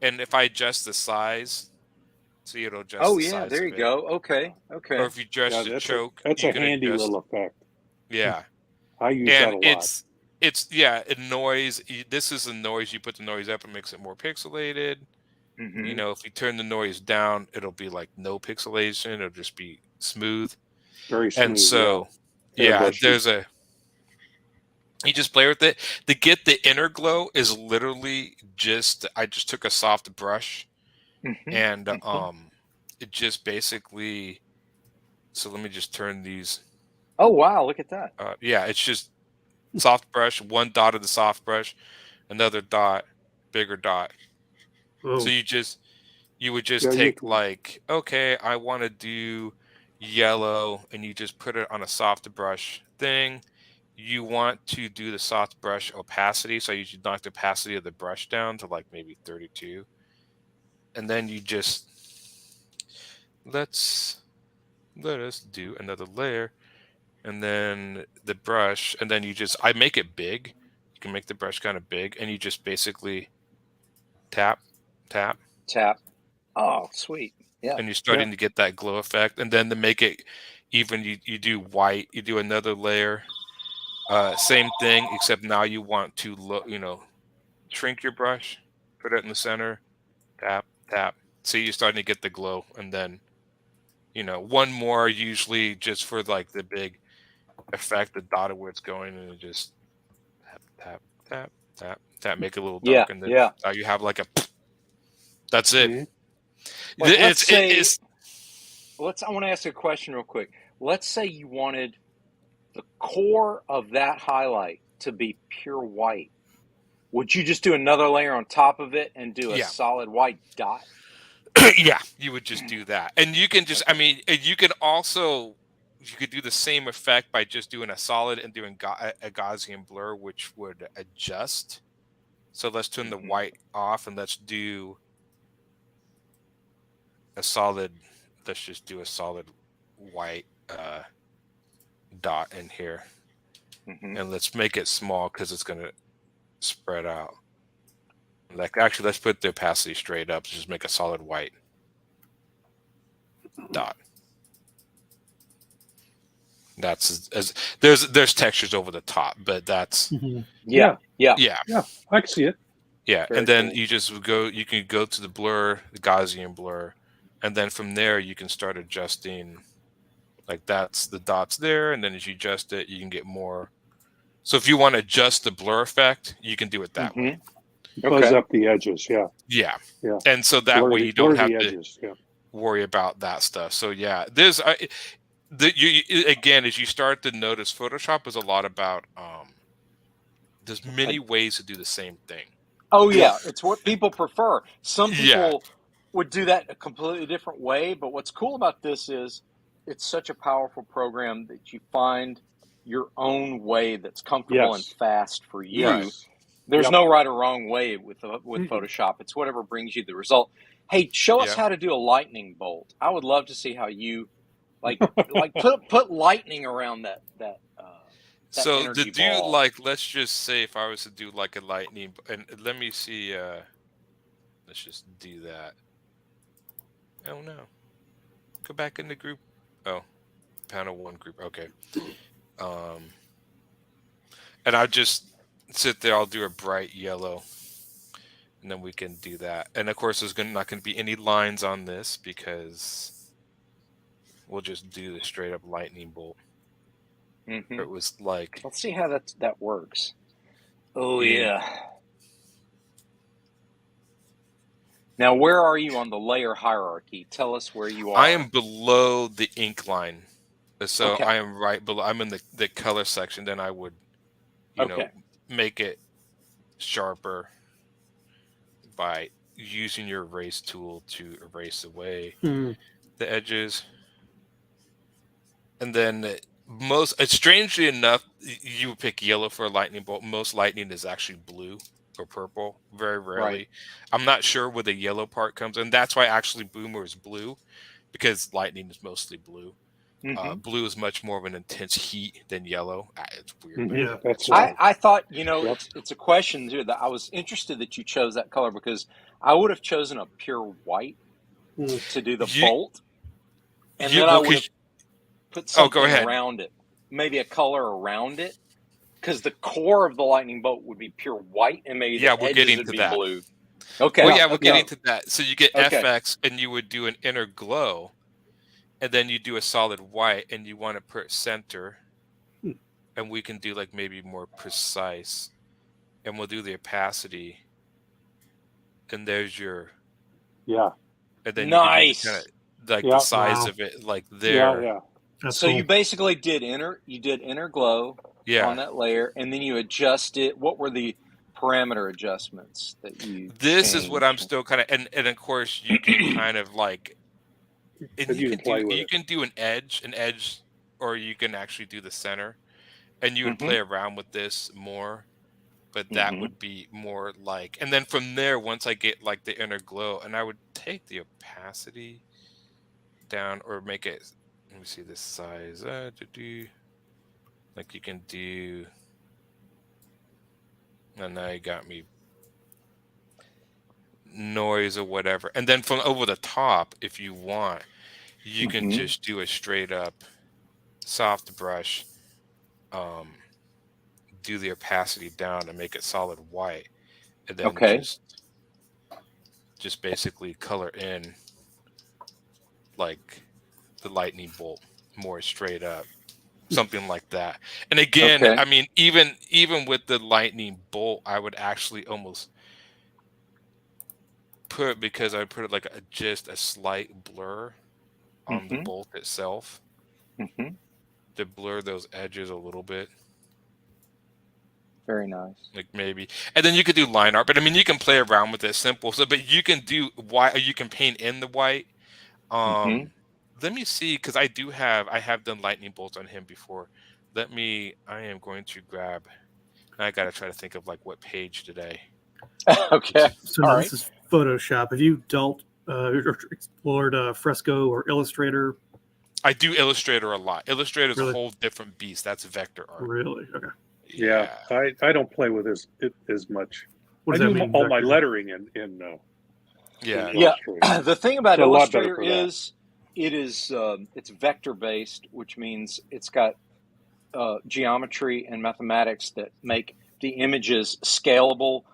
and if I adjust the size, so it'll adjust. Oh, the yeah, size there you go. Okay. Or if you adjust the choke, that's a handy little effect. Yeah, I use that a lot. It's noise. This is the noise. You put the noise up, and makes it more pixelated. Mm-hmm. You know, if you turn the noise down, it'll be like no pixelation. It'll just be smooth. Very smooth. And so, you just play with it. To get the inner glow is literally I just took a soft brush, and it just basically. So let me just turn these. Oh wow! Look at that. It's just soft brush. One dot of the soft brush, another dot, bigger dot. Oh. So you would just take like, okay, I want to do yellow, and you just put it on a soft brush thing. You want to do the soft brush opacity, so you should knock the opacity of the brush down to like maybe 32, and then you just let us do another layer, and then the brush, and then I make it big. You can make the brush kind of big, and you just basically tap. Oh, sweet. Yeah. And you're starting to get that glow effect. And then to make it even, you do white. You do another layer. Same thing, except now you want to shrink your brush, put it in the center, tap. See, you're starting to get the glow. And then, one more usually just for like the big effect, the dot of where it's going, and just tap, make it a little dark. And then now you have like that's it. Mm-hmm. I want to ask a question real quick. Let's say you wanted the core of that highlight to be pure white. Would you just do another layer on top of it and do a solid white dot? Yeah, you would just do that. And you can just, you could do the same effect by just doing a solid and doing a Gaussian blur, which would adjust. So let's turn the white off, and let's do let's just do a solid white dot in here. And let's make it small because it's going to spread out. Actually, let's put the opacity straight up. Just make a solid white dot. That's there's textures over the top, but that's yeah. I can see it. Yeah, Very and then cool. you can go to the blur, the Gaussian blur, and then from there you can start adjusting. Like that's the dots there, and then as you adjust it, you can get more. So if you want to adjust the blur effect, you can do it that way. Buzz up the edges, yeah. And so that way you don't have to worry about that stuff. So there's again, as you start to notice, Photoshop is a lot about there's many ways to do the same thing. Oh yeah, it's what people prefer. Some people would do that a completely different way, but what's cool about this is it's such a powerful program that you find your own way that's comfortable and fast for you. Yes. There's no right or wrong way with Photoshop. It's whatever brings you the result. Hey, show us how to do a lightning bolt. I would love to see how you put lightning around that so to do ball. Let's just say if I was to do like a lightning, and let me see, let's just do that. Oh no, go back in the group. Oh, panel 1 group. Okay. And I'll just sit there. I'll do a bright yellow, and then we can do that. And of course, there's not going to be any lines on this because we'll just do the straight up lightning bolt. It was like, let's see how that works. Oh yeah. Now, where are you on the layer hierarchy? Tell us where you are. I am below the ink line. So Okay. I am right below. I'm in the color section. Then I would, you know, make it sharper by using your erase tool to erase away the edges. And then strangely enough, you would pick yellow for a lightning bolt. Most lightning is actually blue or purple. Very rarely. Right. I'm not sure where the yellow part comes in. That's why actually Boomer is blue, because lightning is mostly blue. Blue is much more of an intense heat than yellow. It's weird. Yeah, that's I thought, it's a question too, that I was interested that you chose that color, because I would have chosen a pure white to do the bolt, and then I would have put something around it, maybe a color around it, because the core of the lightning bolt would be pure white, and maybe the edges would be blue. Okay. Well, we're getting to that. So you get FX, and you would do an inner glow, and then you do a solid white, and you want to put center, and we can do like maybe more precise, and we'll do the opacity, and there's your and then nice, you kind of like the size of it, like there. So you basically did inner glow on that layer, and then you adjust it. What were the parameter adjustments that you? This is what I'm still kind of, and of course you can kind of like. And you can do an edge, or you can actually do the center, and you would play around with this more, but that would be more like, and then from there, once I get like the inner glow, and I would take the opacity down or make it, let me see this size, like you can do, and now you got me noise or whatever, and then from over the top, if you want, you can just do a straight up soft brush, do the opacity down and make it solid white, and then just basically color in like the lightning bolt more straight up, something like that. And again, I mean, even with the lightning bolt, I would actually almost because I put it like just a slight blur on the bolt itself to blur those edges a little bit. Very nice. Like maybe, and then you could do line art, but I mean, you can play around with it simple. So, but you can do white, or you can paint in the white. Let me see, because I have done lightning bolts on him before. I am going to grab. I got to try to think of like what page today. Okay. So now this is Photoshop. Have you dealt or explored Fresco or Illustrator? I do Illustrator a lot. Illustrator is a whole different beast. That's vector art. Really? Okay. Yeah, I don't play with it as much. What does that mean? All my lettering in The thing about Illustrator is it's vector based, which means it's got geometry and mathematics that make the images scalable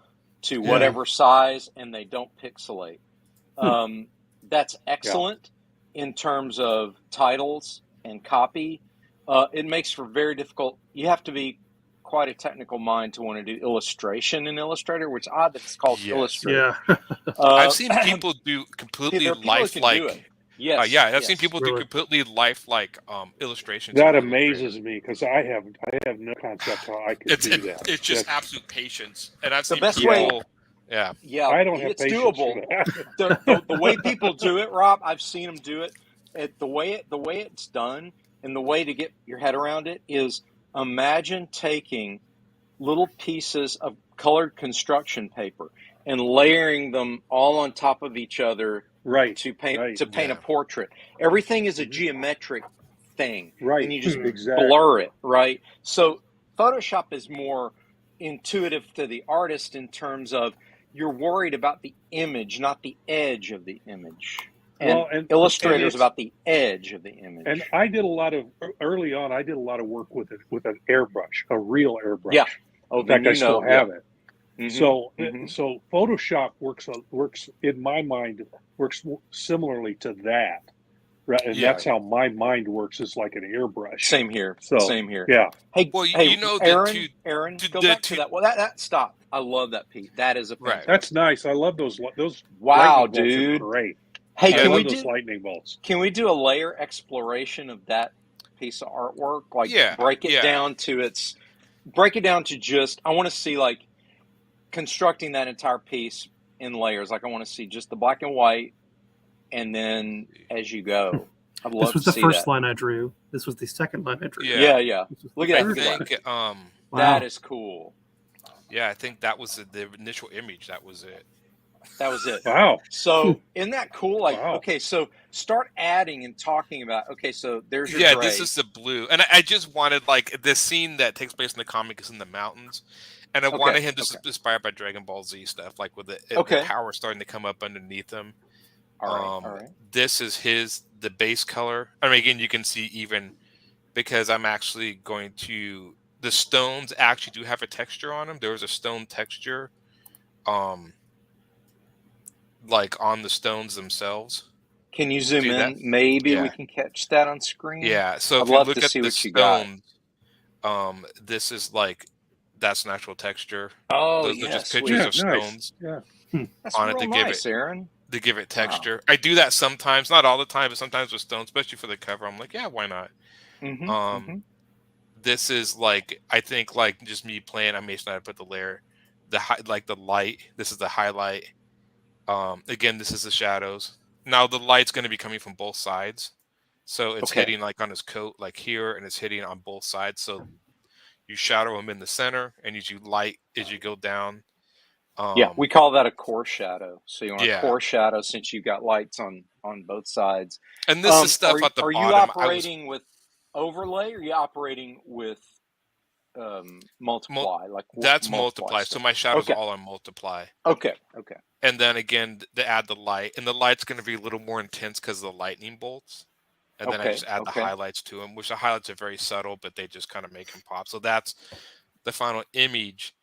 to whatever size, and they don't pixelate. That's excellent in terms of titles and copy. It makes for very difficult. You have to be quite a technical mind to want to do illustration in Illustrator, which is odd that it's called Illustrator. Yeah. I've seen people do completely lifelike. I've seen people do completely lifelike illustrations. That amazes me, because I have no concept how I could do that. It's just absolute patience, and I've the seen best people. way. Yeah, I don't have patience doable. For that. the way people do it, Rob, I've seen them do it. The way it's done, and the way to get your head around it is, imagine taking little pieces of colored construction paper and layering them all on top of each other to paint a portrait. Everything is a geometric thing, and you just blur it, right? So Photoshop is more intuitive to the artist in terms of you're worried about the image, not the edge of the image. And Illustrator is about the edge of the image. And I did a lot of early on. I did a lot of work with an airbrush, a real airbrush. Yeah. In fact, I still have it. So Photoshop works in my mind similarly to that, right? And that's how my mind works, is like an airbrush. Same here. Same here. Yeah. Hey, Aaron, go back to that. Well, that stop. I love that, Pete. That is a That's nice. I love those. Wow, lightning bolts are great. Hey, can we do lightning bolts? Can we do a layer exploration of that piece of artwork. Like Yeah, break it yeah. down to just, I want to see like constructing that entire piece in layers. Like I want to see just the black and white, and then as you go. I'd love This was to the see first that. line I drew. This was the second line I drew. Yeah. Yeah. This was Look the at that. third Look at think line. That is cool. yeah, I think that was the initial image. That was it. That was it. Wow. So isn't that cool? Like, Wow. okay, so start adding and talking about, okay, so there's your Yeah, gray. this is the blue. And I just wanted, like, this scene that takes place in the comic is in the mountains. And I wanted him to be inspired by Dragon Ball Z stuff, like with the power starting to come up underneath him. All right. This is the base color. I mean, again, you can see even because I'm actually going to, the stones actually do have a texture on them. There was a stone texture, like on the stones themselves. Can you zoom in? That? Maybe we can catch that on screen. Yeah. So I'd if you love look to at see the what you got. stones, this is like, that's an actual texture. Oh, those are just pictures of stones. Yeah. That's on it real to give nice, Aaron. To give it texture. Wow. I do that sometimes, not all the time, but sometimes with stones, especially for the cover. I'm like, yeah, why not? This is like, I think like just me playing. I may not put the layer, like the light. This is the highlight. Again, this is the shadows. Now the light's going to be coming from both sides, so it's hitting like on his coat, like here, and it's hitting on both sides. So you shadow him in the center, and as you light as you go down. We call that a core shadow. So you want a core shadow since you've got lights on both sides. And this is stuff at the bottom. Are you operating with overlay, or are you operating with multiply? Like that's multiply. So my shadows all on multiply. Okay. And then again, to add the light, and the light's going to be a little more intense because of the lightning bolts. And then I just add the highlights to them, which the highlights are very subtle, but they just kind of make them pop. So that's the final image.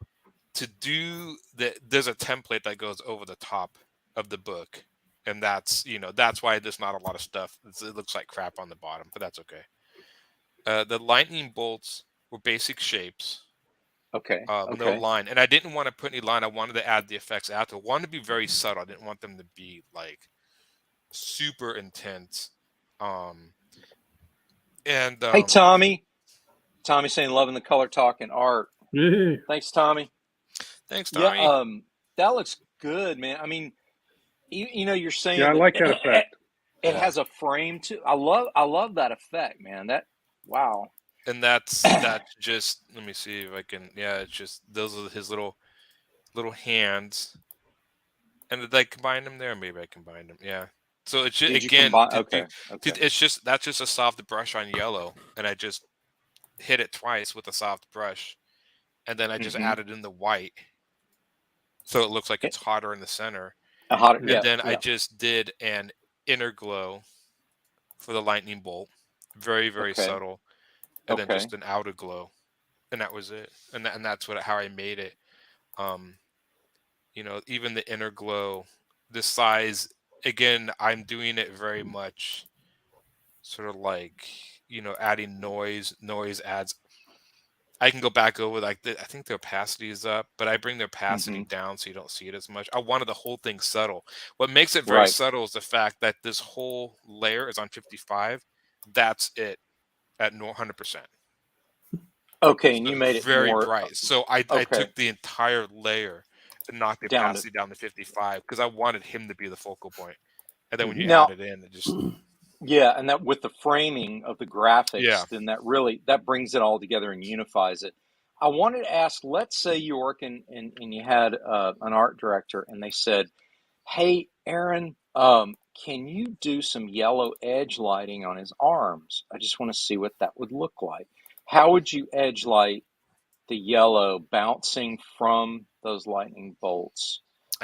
To do that, there's a template that goes over the top of the book, and that's why there's not a lot of stuff. It looks like crap on the bottom, but that's okay. The lightning bolts were basic shapes. No line, and I didn't want to put any line. I wanted to add the effects after. I wanted to be very subtle. I didn't want them to be like super intense. Hey, Tommy saying loving the color talk and art. Yeah. Thanks, Tommy. Yeah, that looks good, man. I mean, you're saying I like that effect. It has a frame too. I love that effect, man. Wow. And that's just, let me see if I can. Yeah, it's just those are his little hands, and did I combine them there? Maybe I combined them. Yeah. So it's just, again, that's just a soft brush on yellow, and I just hit it twice with a soft brush, and then I just added in the white, so it looks like it's hotter in the center. I just did an inner glow for the lightning bolt, very very subtle, and then just an outer glow, and that was it. And that's how I made it. Even the inner glow, the size. Again, I'm doing it very much sort of like, adding noise. Noise adds. I can go back over I think the opacity is up, but I bring the opacity down so you don't see it as much. I wanted the whole thing subtle. What makes it very subtle is the fact that this whole layer is on 55. That's it at 100%. Okay, and you made it very more bright. So I took the entire layer and knocked the opacity down to 55 because I wanted him to be the focal point. And then when you add it in, it just and that with the framing of the graphics, then that brings it all together and unifies it. I wanted to ask, let's say you work and you had an art director and they said, "Hey, Aaron, can you do some yellow edge lighting on his arms? I just want to see what that would look like." How would you edge light the yellow bouncing from those lightning bolts?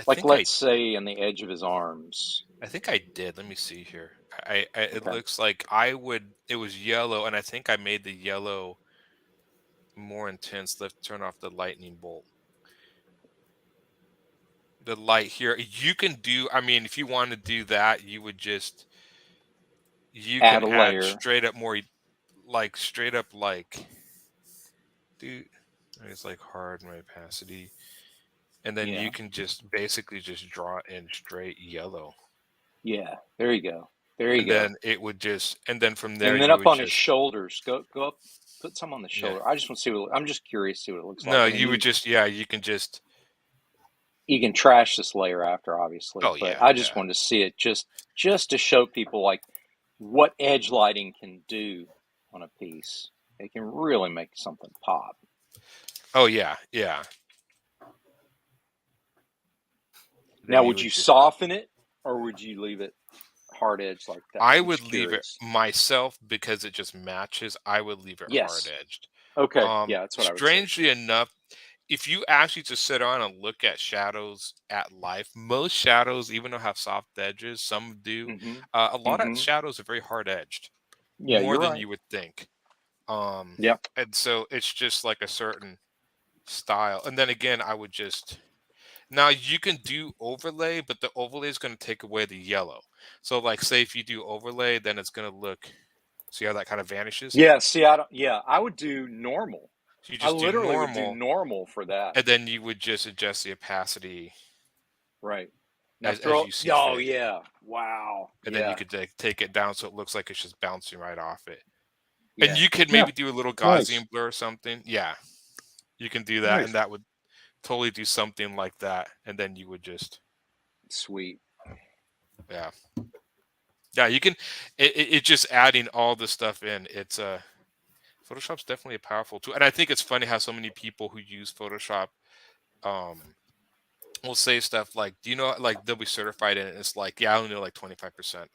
Let's say in the edge of his arms. I think I did. Let me see here. It looks like it was yellow, and I think I made the yellow more intense. Let's turn off the lightning bolt. The light here, you can do, if you want to do that, you would just, add a layer. Straight up more, dude, it's like hard my opacity. And then you can just basically just draw in straight yellow. Yeah, there you go. There you and go. then it would just, and then from there, And then you up would on his just, shoulders, go up, put some on the yeah. shoulder. I just want to see what I'm just curious to see what it looks like. No, I mean, you would just, yeah, you can just, you can trash this layer after, obviously, oh but yeah, I just yeah. wanted to see it just to show people like what edge lighting can do on a piece. It can really make something pop. Oh yeah, yeah. Now, You would would you just, soften it or would you leave it hard edge like that? I I'm would just leave it curious. myself because it just matches. I would leave it hard Yes. edged. Okay. Yeah, that's what I would say. Strangely enough, if you actually just sit on and look at shadows at life, most shadows, even though have soft edges, some do. Mm-hmm. A lot of Mm-hmm. shadows are very hard edged, Yeah, more you're than right. you would think. Yep. And so it's just like a certain style. And then again, I would just, now you can do overlay, but the overlay is going to take away the yellow. So like, say if you do overlay, then it's going to look, see how that kind of vanishes? Yeah, see, I would do normal. So you I just do literally would do normal, normal for that. and then you would just adjust the opacity Right. Now as you see oh fit. yeah. Wow. And Yeah. then you could take it down so it looks like it's just bouncing right off it. Yeah. And you could maybe do a little Gaussian Nice. blur or something. Yeah, you can do that, Nice. and that would totally do something like that. And then you would just, Sweet. yeah, you can. It just adding all this stuff in. It's Photoshop's definitely a powerful tool, and I think it's funny how so many people who use Photoshop, will say stuff like, "Do you know?" Like they'll be certified in it. And it's like, yeah, I only know like 25%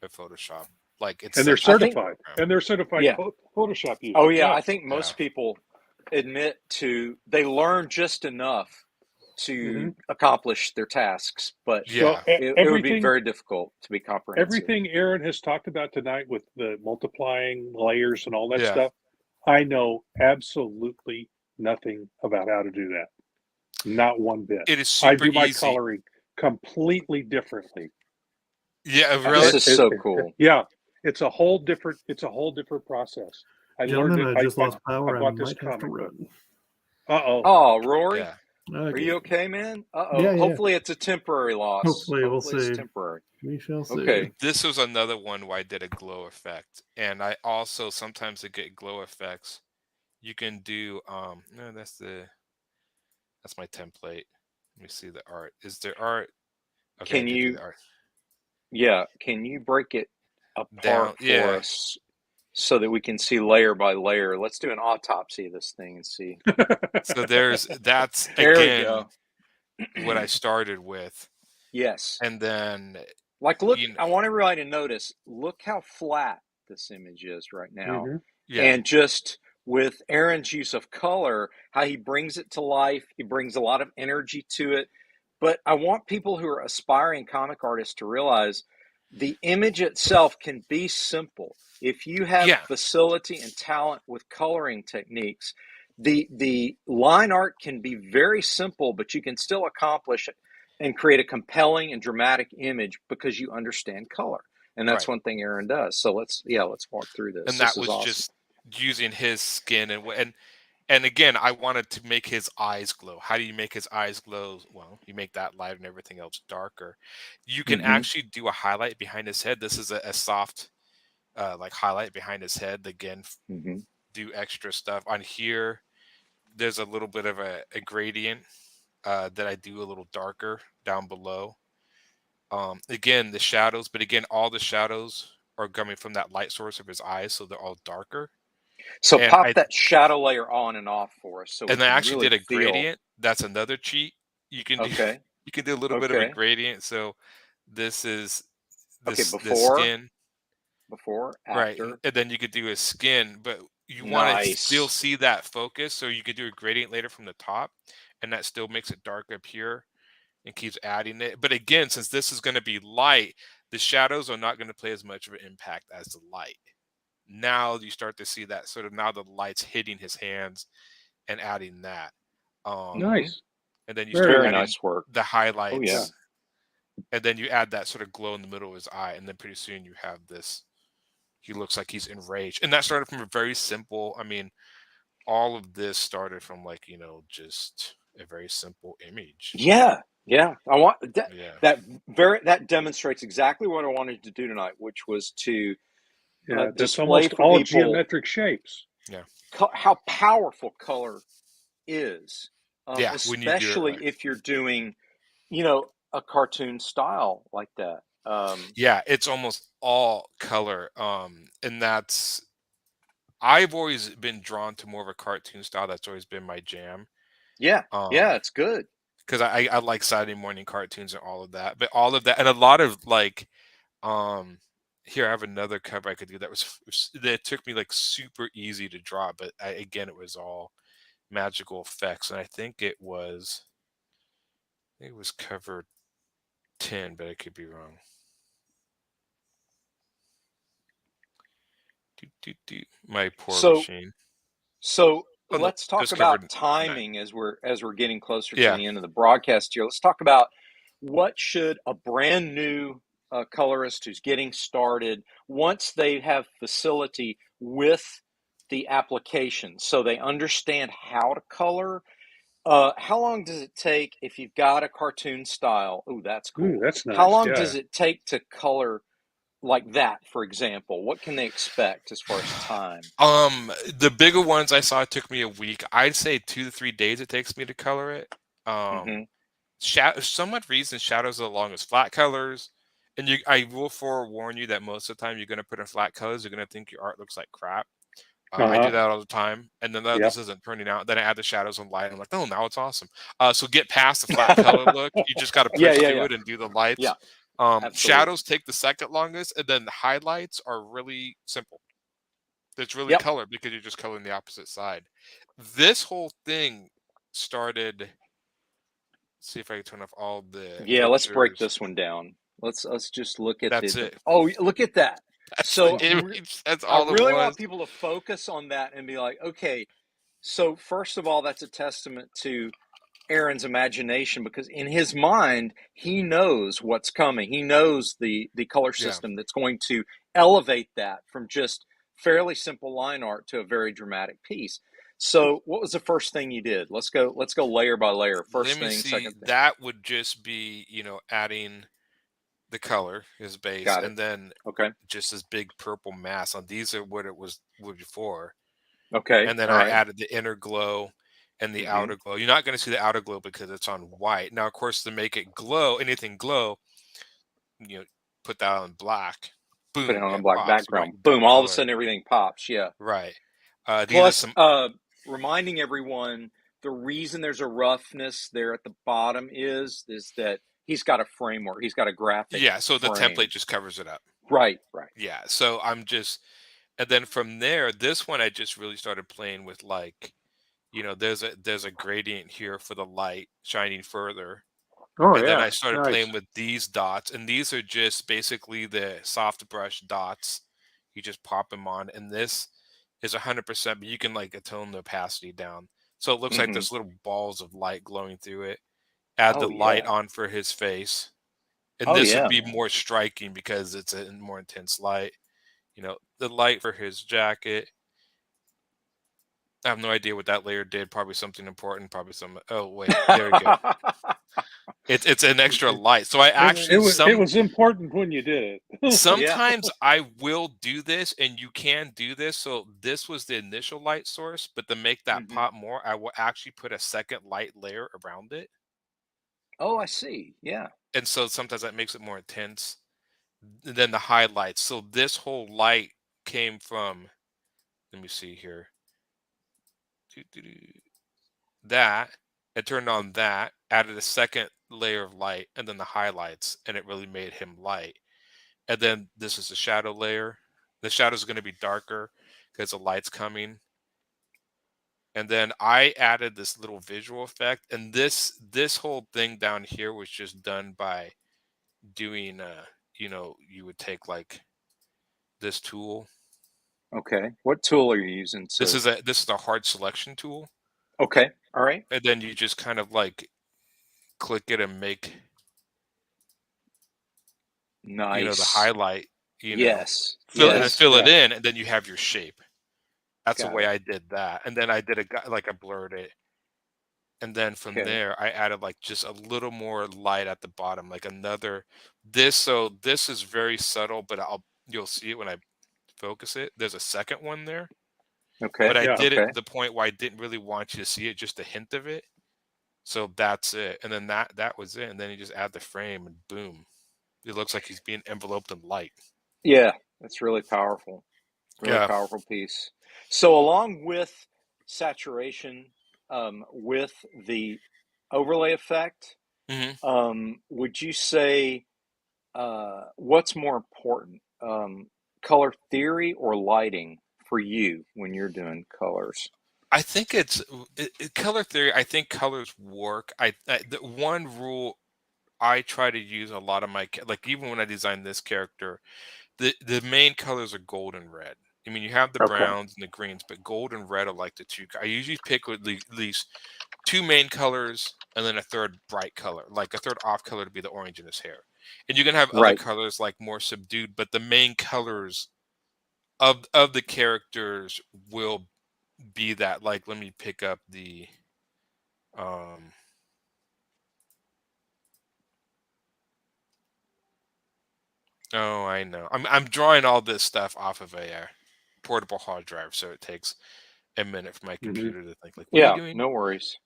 of Photoshop. Like it's And they're such a big certified. program. And they're certified Yeah. Photoshop users. Oh yeah, Yeah. I think most people admit they learn just enough to accomplish their tasks, but Yeah. it would be very difficult to be comprehensive. Everything Aaron has talked about tonight with the multiplying layers and all that Yeah. stuff, I know absolutely nothing about how to do that. Not one bit. It is super I do my easy. coloring completely differently. Yeah, really. This is so cool. Yeah, it's a whole different process. I Gentlemen, learned it. I just lost power. I I bought this might have to comic book. run. Oh, Rory, Yeah. are you okay, man? Yeah. Hopefully it's a temporary loss. Hopefully we'll it's see. temporary. We shall see. Okay. This was another one where I did a glow effect, and I also sometimes to get glow effects, you can do no, that's my template. Let me see the art. Is there art? Okay, Can you? the art. Yeah. Can you break it apart Down, for us so that we can see layer by layer? Let's do an autopsy of this thing and see. So that's There we again go. what I started with. Yes. And then like, look, I want everybody to notice, look how flat this image is right now. Yeah. And just with Aaron's use of color, how he brings it to life, he brings a lot of energy to it. But I want people who are aspiring comic artists to realize the image itself can be simple. If you have facility and talent with coloring techniques, the line art can be very simple, but you can still accomplish it and create a compelling and dramatic image because you understand color. And that's one thing Aaron does. So let's walk through this. And that was awesome. Just using his skin and again, I wanted to make his eyes glow. How do you make his eyes glow? Well, you make that light and everything else darker. You can actually do a highlight behind his head. This is a soft like highlight behind his head. Again, do extra stuff on here. There's a little bit of a gradient that I do a little darker down below. Again, the shadows, but again, all the shadows are coming from that light source of his eyes, so they're all darker. So and pop that shadow layer on and off for us. So and I actually did a gradient. That's another cheat. You can do you can do a little bit of a gradient. So this is this before, the skin. Before, after. Right. And then you could do a skin, but you want to still see that focus. So you could do a gradient later from the top, and that still makes it dark up here and keeps adding it. But again, since this is going to be light, the shadows are not going to play as much of an impact as the light. Now you start to see that sort of now the light's hitting his hands and adding that. Nice. And then you start adding nice work. The highlights. Oh, yeah. And then you add that sort of glow in the middle of his eye. And then pretty soon you have this. He looks like he's enraged. And that started from a very simple, I mean, all of this started from just a very simple image. Yeah. Yeah, I want that. Yeah. That demonstrates exactly what I wanted to do tonight, which was to Yeah, that's display almost for all people geometric shapes. Yeah. how powerful color is, Yeah. When you do it especially right. if you're doing, a cartoon style like that. Yeah, it's almost all color. And that's I've always been drawn to more of a cartoon style. That's always been my jam. Yeah, it's good. Because I like Saturday morning cartoons and all of that. But all of that and a lot of like here I have another cover I could do that took me like super easy to draw, but again it was all magical effects. And I think it was cover 10, but I could be wrong. My poor machine. So Oh, no, let's talk just covered about 9. timing as we're getting closer to Yeah. the end of the broadcast here. Let's talk about what should a brand new colorist who's getting started, once they have facility with the application, so they understand how to color. How long does it take if you've got a cartoon style? Oh, that's cool. Ooh, that's nice. How long Yeah. does it take to color like that, for example? What can they expect as far as time? The bigger ones I saw, it took me a week. I'd say 2 to 3 days it takes me to color it. Somewhat reason shadows are the longest. Flat colors, and I will forewarn you that most of the time you're going to put in flat colors, you're going to think your art looks like crap. I do that all the time, and then this isn't turning out. Then I add the shadows and light. And I'm like, oh, now it's awesome. So get past the flat color look. You just got to push through it and do the lights. Yeah, shadows take the second longest, and then the highlights are really simple. It's really color because you're just coloring the opposite side. This whole thing started. Let's see if I can turn off all the. Yeah, let's break pictures. this one down. Let's just look at That's it. Oh, look at that. That's So the image. That's all I really it was. want people to focus on that and be like, okay, so first of all, that's a testament to Aaron's imagination, because in his mind, he knows what's coming. He knows the color system that's going to elevate that from just fairly simple line art to a very dramatic piece. So what was the first thing you did? Let's go layer by layer. First thing, second thing. That would just be, adding the color as base, and then just this big purple mass on these are what it was before. Okay. And then I added the inner glow and the outer glow. You're not going to see the outer glow because it's on white. Now, of course, to make it glow, anything glow, put that on black. Boom. Put it on a black background. Right, boom. All of a sudden, everything pops. Yeah. Right. Plus, reminding everyone, the reason there's a roughness there at the bottom is that he's got a framework. He's got a graphic. Yeah. So the frame. template just covers it up. Right. Yeah. So and then from there, this one I just really started playing with, like, there's a gradient here for the light shining further. And then I started playing with these dots, and these are just basically the soft brush dots. You just pop them on, and this is 100%, but you can like tone the opacity down. So it looks like there's little balls of light glowing through it. Add the light on for his face. And this would be more striking because it's a more intense light. The light for his jacket. I have no idea what that layer did. Probably something important. Probably some. Oh wait, there we go. It's an extra light. So I actually it was important when you did it. Sometimes I will do this, and you can do this. So this was the initial light source, but to make that pop more, I will actually put a second light layer around it. Oh, I see. Yeah. And so sometimes that makes it more intense than the highlights. So this whole light came from. Let me see here. That. I turned on that, added a second layer of light, and then the highlights, and it really made him light. And then this is the shadow layer. The shadow is going to be darker because the light's coming. And then I added this little visual effect, and this whole thing down here was just done by doing you would take like this tool. Okay. What tool are you using? This is a hard selection tool. Okay. All right. And then you just kind of like click it and make nice the highlight. Yes. Fill it in, and then you have your shape. That's the way I did that. And then I did I blurred it. And then from there, I added like just a little more light at the bottom, like another this. So this is very subtle, but you'll see it when I focus it. There's a second one there, but I did it to the point where I didn't really want you to see it, just a hint of it. So that's it. And then that was it. And then you just add the frame, and boom, it looks like he's being enveloped in light. Yeah, that's really powerful. Really powerful piece. So along with saturation, with the overlay effect, would you say what's more important, color theory or lighting for you when you're doing colors? I think it's color theory. I think colors work. The one rule I try to use a lot of my, like even when I designed this character, the main colors are gold and red. I mean, you have the browns and the greens, but gold and red are like the two. I usually pick at least two main colors and then a third bright color, like a third off color to be the orange in his hair. And you can have other colors like more subdued, but the main colors of the characters will be that. Like, let me pick up the oh, I know. I'm drawing all this stuff off of a portable hard drive, so it takes a minute for my computer to think. Like, what are you doing? No worries.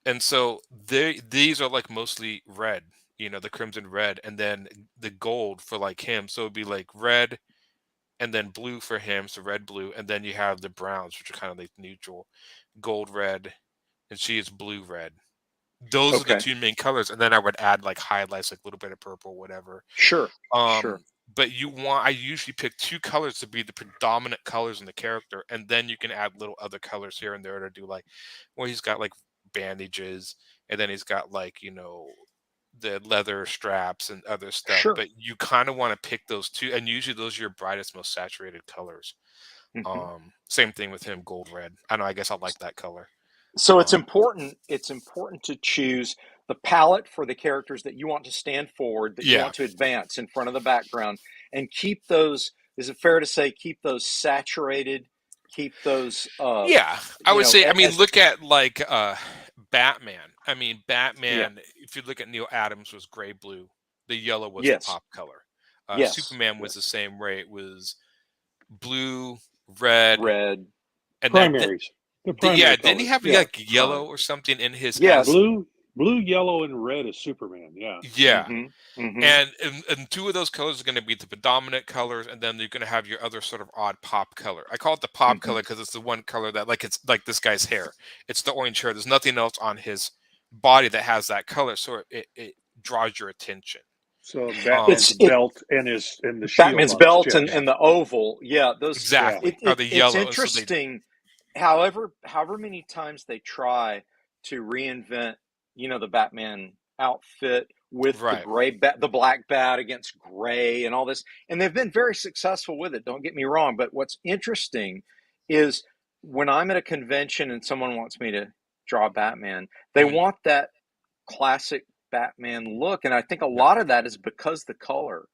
And so these are like mostly red, the crimson red, and then the gold for like him. So it'd be like red, and then blue for him, so red, blue, and then you have the browns, which are kind of like neutral, gold, red, and she is blue, red. Those are the two main colors, and then I would add like highlights, like a little bit of purple, whatever. Sure. But I usually pick two colors to be the predominant colors in the character, and then you can add little other colors here and there to do like, well, he's got like bandages, and then he's got like the leather straps and other stuff. Sure. But you kind of want to pick those two, and usually those are your brightest, most saturated colors. Same thing with him, gold, red. I know. I guess I like that color. So it's important to choose the palette for the characters that you want to stand forward, that you want to advance in front of the background, and keep those. Is it fair to say keep those saturated? Keep those. I would say. I mean, look at like Batman. I mean, Batman. If you look at Neil Adams, was gray blue. The yellow was the pop color. Superman was the same way. It was blue, red, and primaries. Didn't he have like yellow or something in his? Yes, blue, yellow, and red is Superman. And two of those colors are going to be the predominant colors, and then you're going to have your other sort of odd pop color. I call it the pop color because it's the one color that, like, it's like this guy's hair. It's the orange hair. There's nothing else on his body that has that color, so it draws your attention. So Batman's belt and the shield. Batman's belt and the oval. Yeah, those exactly are the yellow. It's interesting. However many times they try to reinvent, the Batman outfit with the black bat against gray and all this, and they've been very successful with it. Don't get me wrong, but what's interesting is when I'm at a convention and someone wants me to draw Batman, they want that classic Batman look, and I think a lot of that is because the color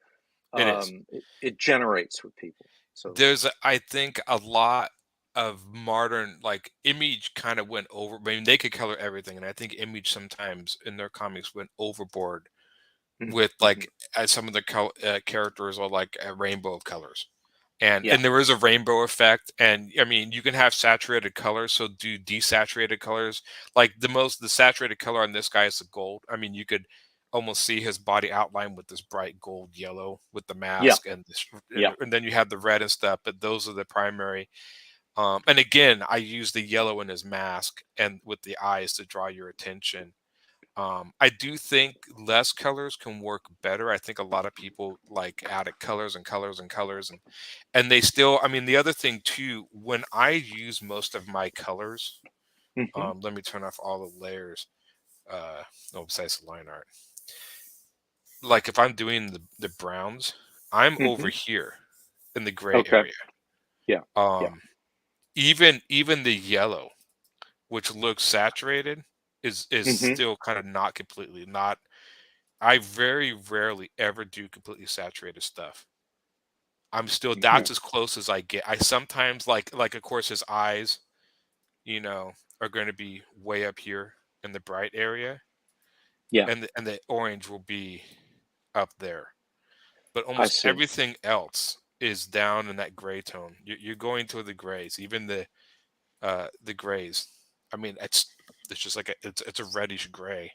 it generates with people. So there's I think a lot of modern, like, Image kind of went over. I mean, they could color everything, and I think Image sometimes in their comics went overboard with like some of the characters are like a rainbow of colors, and there is a rainbow effect. And I mean, you can have saturated colors, so do desaturated colors. Like the saturated color on this guy is the gold. I mean, you could almost see his body outline with this bright gold yellow with the mask and this, and then you have the red and stuff. But those are the primary. And again, I use the yellow in his mask and with the eyes to draw your attention. I do think less colors can work better. I think a lot of people like added colors and colors and colors, and they still. I mean, the other thing too, when I use most of my colors, let me turn off all the layers. Besides the line art, like if I'm doing the browns, I'm over here in the gray area. Even the yellow, which looks saturated, is still kind of not completely. Not. I very rarely ever do completely saturated stuff. I'm still that's as close as I get. I sometimes like of course his eyes, are going to be way up here. in the bright area. Yeah. And the orange will be up there. But almost everything else is down in that gray tone. You're going to the grays, even the grays. I mean, it's just like it's a reddish gray.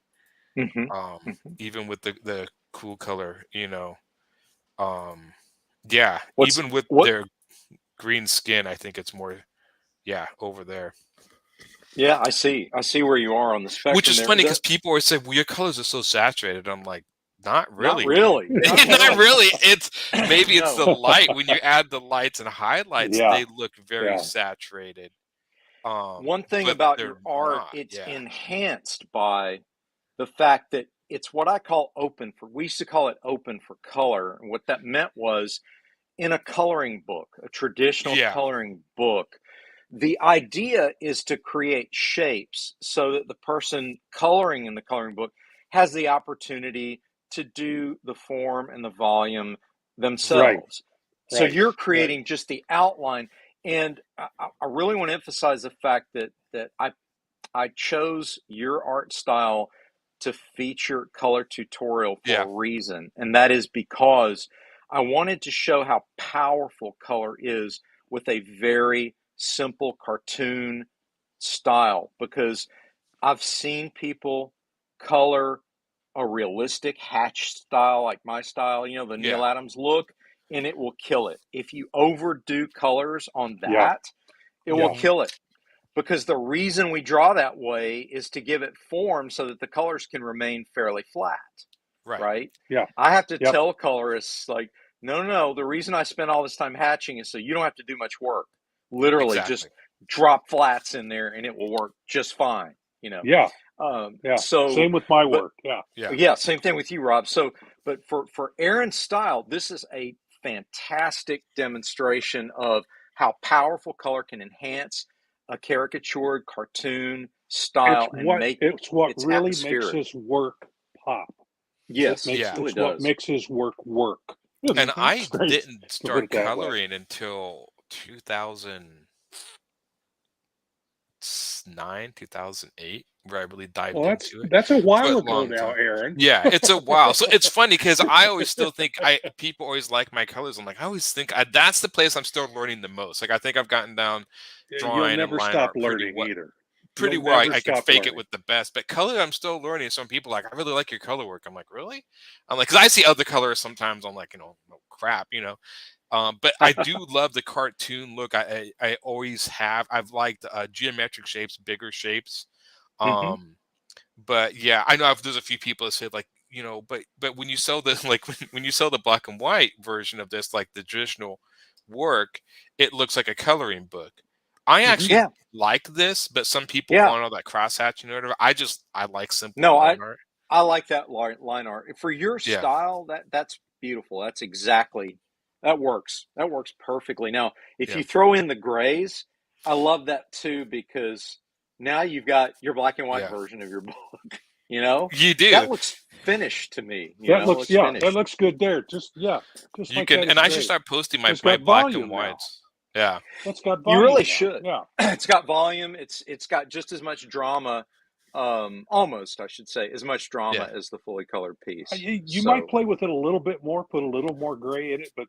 Even with the cool color, yeah. Even with their green skin, I think it's more, over there. Yeah, I see where you are on the spectrum. Which is funny because people always say, "Well, your colors are so saturated." I'm like, not really. Not really. Not really. It's maybe it's the light. When you add the lights and highlights, they look very saturated. One thing about your art, it's enhanced by the fact that it's what I call open for. We used to call it open for color. And what that meant was in a coloring book, a traditional coloring book, the idea is to create shapes so that the person coloring in the coloring book has the opportunity to do the form and the volume themselves. So you're creating just the outline. And I really want to emphasize the fact that I chose your art style to feature color tutorial for a reason. And that is because I wanted to show how powerful color is with a very simple cartoon style, because I've seen people color a realistic hatch style like my style, the Neil Adams look, and it will kill it. If you overdo colors on that, it will kill it. Because the reason we draw that way is to give it form so that the colors can remain fairly flat. Right? Yeah. I have to tell colorists, like, no. The reason I spent all this time hatching is so you don't have to do much work. Literally, just drop flats in there and it will work just fine. So same with my work. Same thing with you, Rob. So, but for Aaron's style, this is a fantastic demonstration of how powerful color can enhance a caricatured cartoon style it's what really makes his work pop. Yes, it's what makes his work work. And I didn't start coloring until 2009, 2008, where I really dived into it. That's a while ago now, Aaron. Yeah, it's a while. So it's funny because I always still think people always like my colors. I'm like, I always think that's the place I'm still learning the most. Like, I think I've gotten down drawing. You'll never stop learning either. Pretty well. I can fake it with the best, but color I'm still learning. Some people are like, I really like your color work. I'm like, really? I'm like, because I see other colors sometimes. I'm like, crap, But I do love the cartoon look. I always have. I've liked geometric shapes, bigger shapes. But yeah, I know there's a few people that say like, but when you sell the when you sell the black and white version of this, like the traditional work, it looks like a coloring book. I actually like this, but some people want all that cross hatching or whatever. I like simple line art. I like that line art. For your style, that's beautiful. That's exactly, that works. That works perfectly. Now, if you throw in the grays, I love that too, because now you've got your black and white version of your book. You do. That looks finished to me. That looks good there. Just you can, and I should start posting my black and whites. Yeah, it's got volume. You really now. should. Yeah, it's got volume. It's got just as much drama, almost I should say, as much drama as the fully colored piece. You might play with it a little bit more, put a little more gray in it, but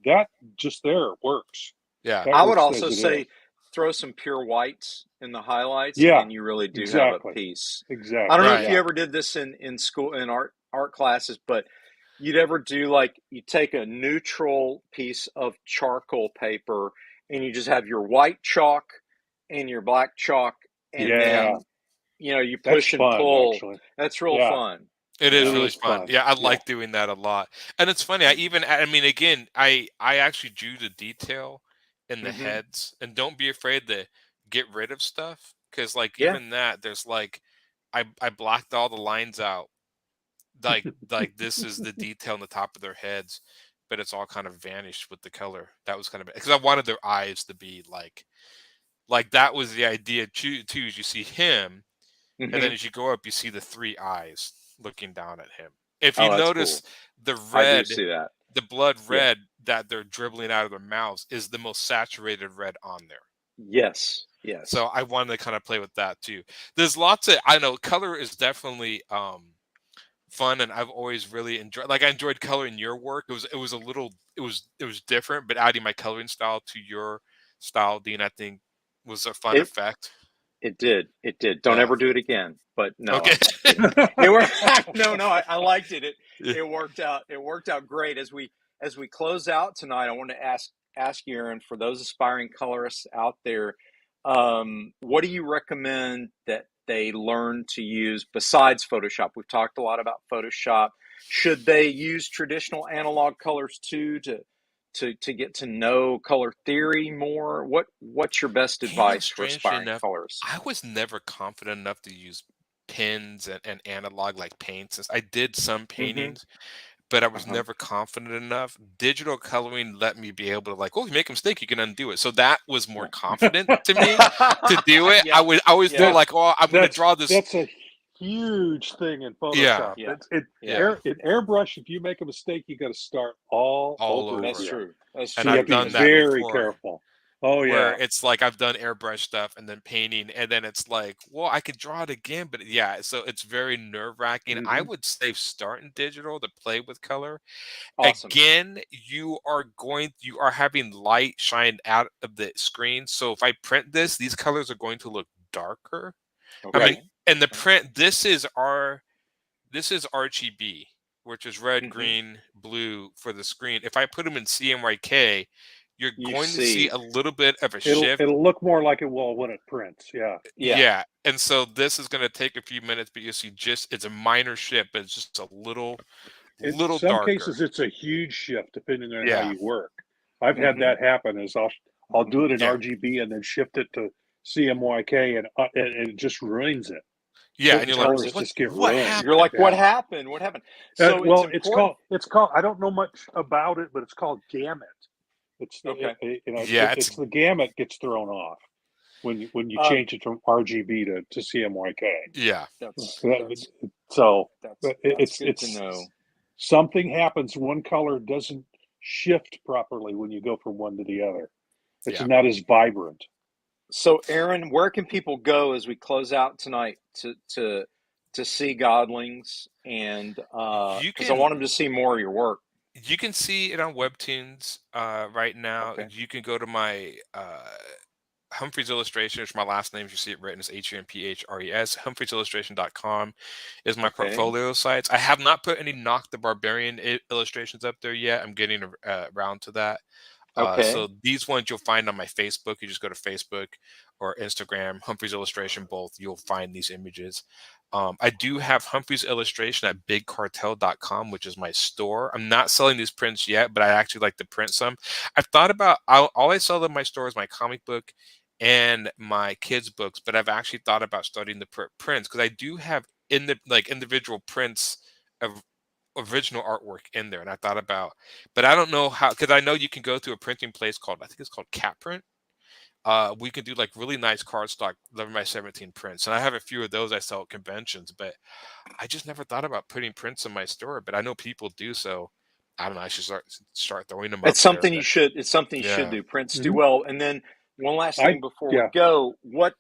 that just there works. Yeah, I would also say throw some pure whites in the highlights, and you really do have a piece. Exactly. I don't know if you ever did this in school in art classes, but you'd ever do like you take a neutral piece of charcoal paper and you just have your white chalk and your black chalk, and then you push and pull. Actually. That's real fun. It is really fun. Yeah, I like doing that a lot. And it's funny. I actually drew the detail in the heads, and don't be afraid to get rid of stuff, because even that, there's I blocked all the lines out. Like this is the detail on the top of their heads, but it's all kind of vanished with the color. That was kind of, because I wanted their eyes to be like that was the idea too. Is you see him, and then as you go up, you see the three eyes looking down at him. If you notice, the red, I do see that. The blood red that they're dribbling out of their mouths is the most saturated red on there. Yes. Yes. So I wanted to kind of play with that too. There's lots of, I know color is definitely fun, and I've always really enjoyed, like I enjoyed coloring your work. It was different, but adding my coloring style to your style, Dean, I think was a fun effect. It did. Don't ever do it again. But no, okay. it worked. I liked it. It worked out. It worked out great. As we close out tonight, I want to ask you, Aaron, for those aspiring colorists out there, what do you recommend that they learn to use besides Photoshop? We've talked a lot about Photoshop. Should they use traditional analog colors too to get to know color theory more? What's your best advice for aspiring colorists? I was never confident enough to use pens and analog like paints. I did some paintings, but I was never confident enough. Digital coloring let me be able to, like, oh, you make a mistake, you can undo it. So that was more confident to me to do it. Yeah. I always feel like, oh, I'm going to draw this. That's a huge thing in Photoshop. In Airbrush, if you make a mistake, you got to start all over. That's true. And you I've have to done be that very before. careful. Oh yeah. Where it's like I've done airbrush stuff and then painting, and then it's like, well, I could draw it again, but yeah, so it's very nerve-wracking. I would say start in digital to play with color. Awesome. Again, you are having light shine out of the screen. So if I print this, these colors are going to look darker. Okay. I mean, and the print, this is RGB, which is red, green, blue for the screen. If I put them in CMYK, you're going to see a little bit of a shift. It'll look more like it will when it prints. Yeah. And so this is going to take a few minutes, but you see it's a minor shift, but it's just a little darker. In some cases, it's a huge shift depending on how you work. I've had that happen. Is I'll do it in RGB and then shift it to CMYK, and it just ruins it. Yeah, and you're like, what happened? You're like, what happened? What happened? So it's called. I don't know much about it, but it's called gamut. It's it's the gamut gets thrown off when you change it from RGB to CMYK. Yeah, that's good to know. Something happens. One color doesn't shift properly when you go from one to the other. It's not as vibrant. So, Aaron, where can people go as we close out tonight to see Godlings, and because I want them to see more of your work? You can see it on Webtoons right now. Okay. You can go to my Humphres Illustration, which my last name, you see it written as HUMPHRES. HumphresIllustration.com is my portfolio sites. I have not put any Knock the Barbarian illustrations up there yet. I'm getting around to that. So these ones you'll find on my Facebook. You just go to Facebook or Instagram, Humphres Illustration, both. You'll find these images. I do have Humphres Illustration at bigcartel.com, which is my store. I'm not selling these prints yet, but I actually like to print some. I've thought about, all I sell in my store is my comic book and my kids' books, but I've actually thought about starting the prints, because I do have individual prints of original artwork in there. And I thought about, but I don't know how, because I know you can go to a printing place I think it's called Cat Print. We can do like really nice cardstock 11x17 prints, and I have a few of those I sell at conventions, but I just never thought about putting prints in my store. But I know people do, so I don't know. I should start throwing them up. It's something you should. It's something you should do. Prints do well. And then one last thing before we go. What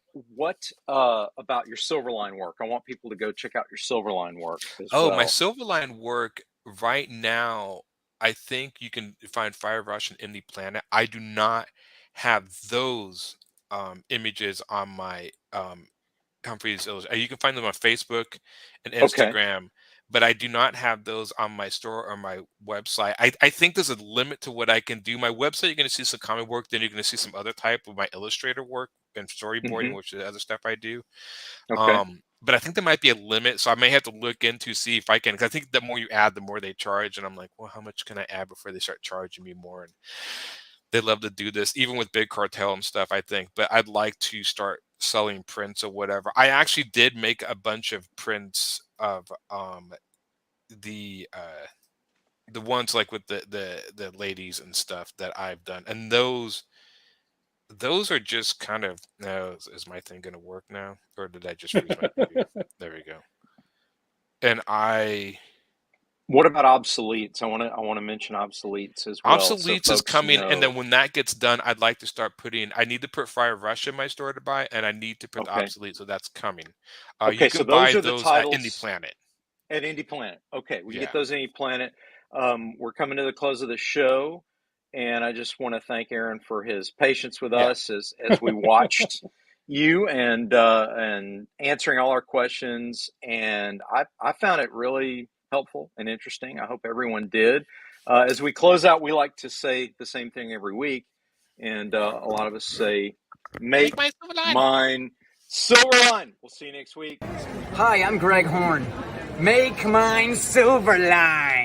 about your Silverline work? I want people to go check out your Silverline work as well. My Silverline work right now, I think you can find Fire Rush and Indie Planet. I do not have those images on my Humphres Illustration. You can find them on Facebook and Instagram, but I do not have those on my store or my website. I think there's a limit to what I can do. My website, you're going to see some comic work, then you're going to see some other type of my illustrator work and storyboarding, which is the other stuff I do. But I think there might be a limit, so I may have to look into see if I can, because I think the more you add, the more they charge, and I'm like, well, how much can I add before they start charging me more? And they love to do this, even with Big Cartel and stuff, I think. But I'd like to start selling prints or whatever. I actually did make a bunch of prints of the ones like with the ladies and stuff that I've done, and those are just kind of, is my thing gonna work now, or did I just freeze my computer? There we go. And What about obsoletes? I want to mention obsoletes as well. Obsoletes is coming, and then when that gets done, I'd like to start putting. I need to put Fire Rush in my store to buy, and I need to put the obsolete, so that's coming. Okay, you can so buy those are those the titles at Indie Planet. At Indie Planet, okay, we get those Indie Planet. We're coming to the close of the show, and I just want to thank Aaron for his patience with us as we watched you and answering all our questions. And I found it really helpful and interesting. I hope everyone did. As we close out, we like to say the same thing every week, and a lot of us say, "Make mine Silverline." We'll see you next week. Hi, I'm Greg Horn. Make mine Silverline.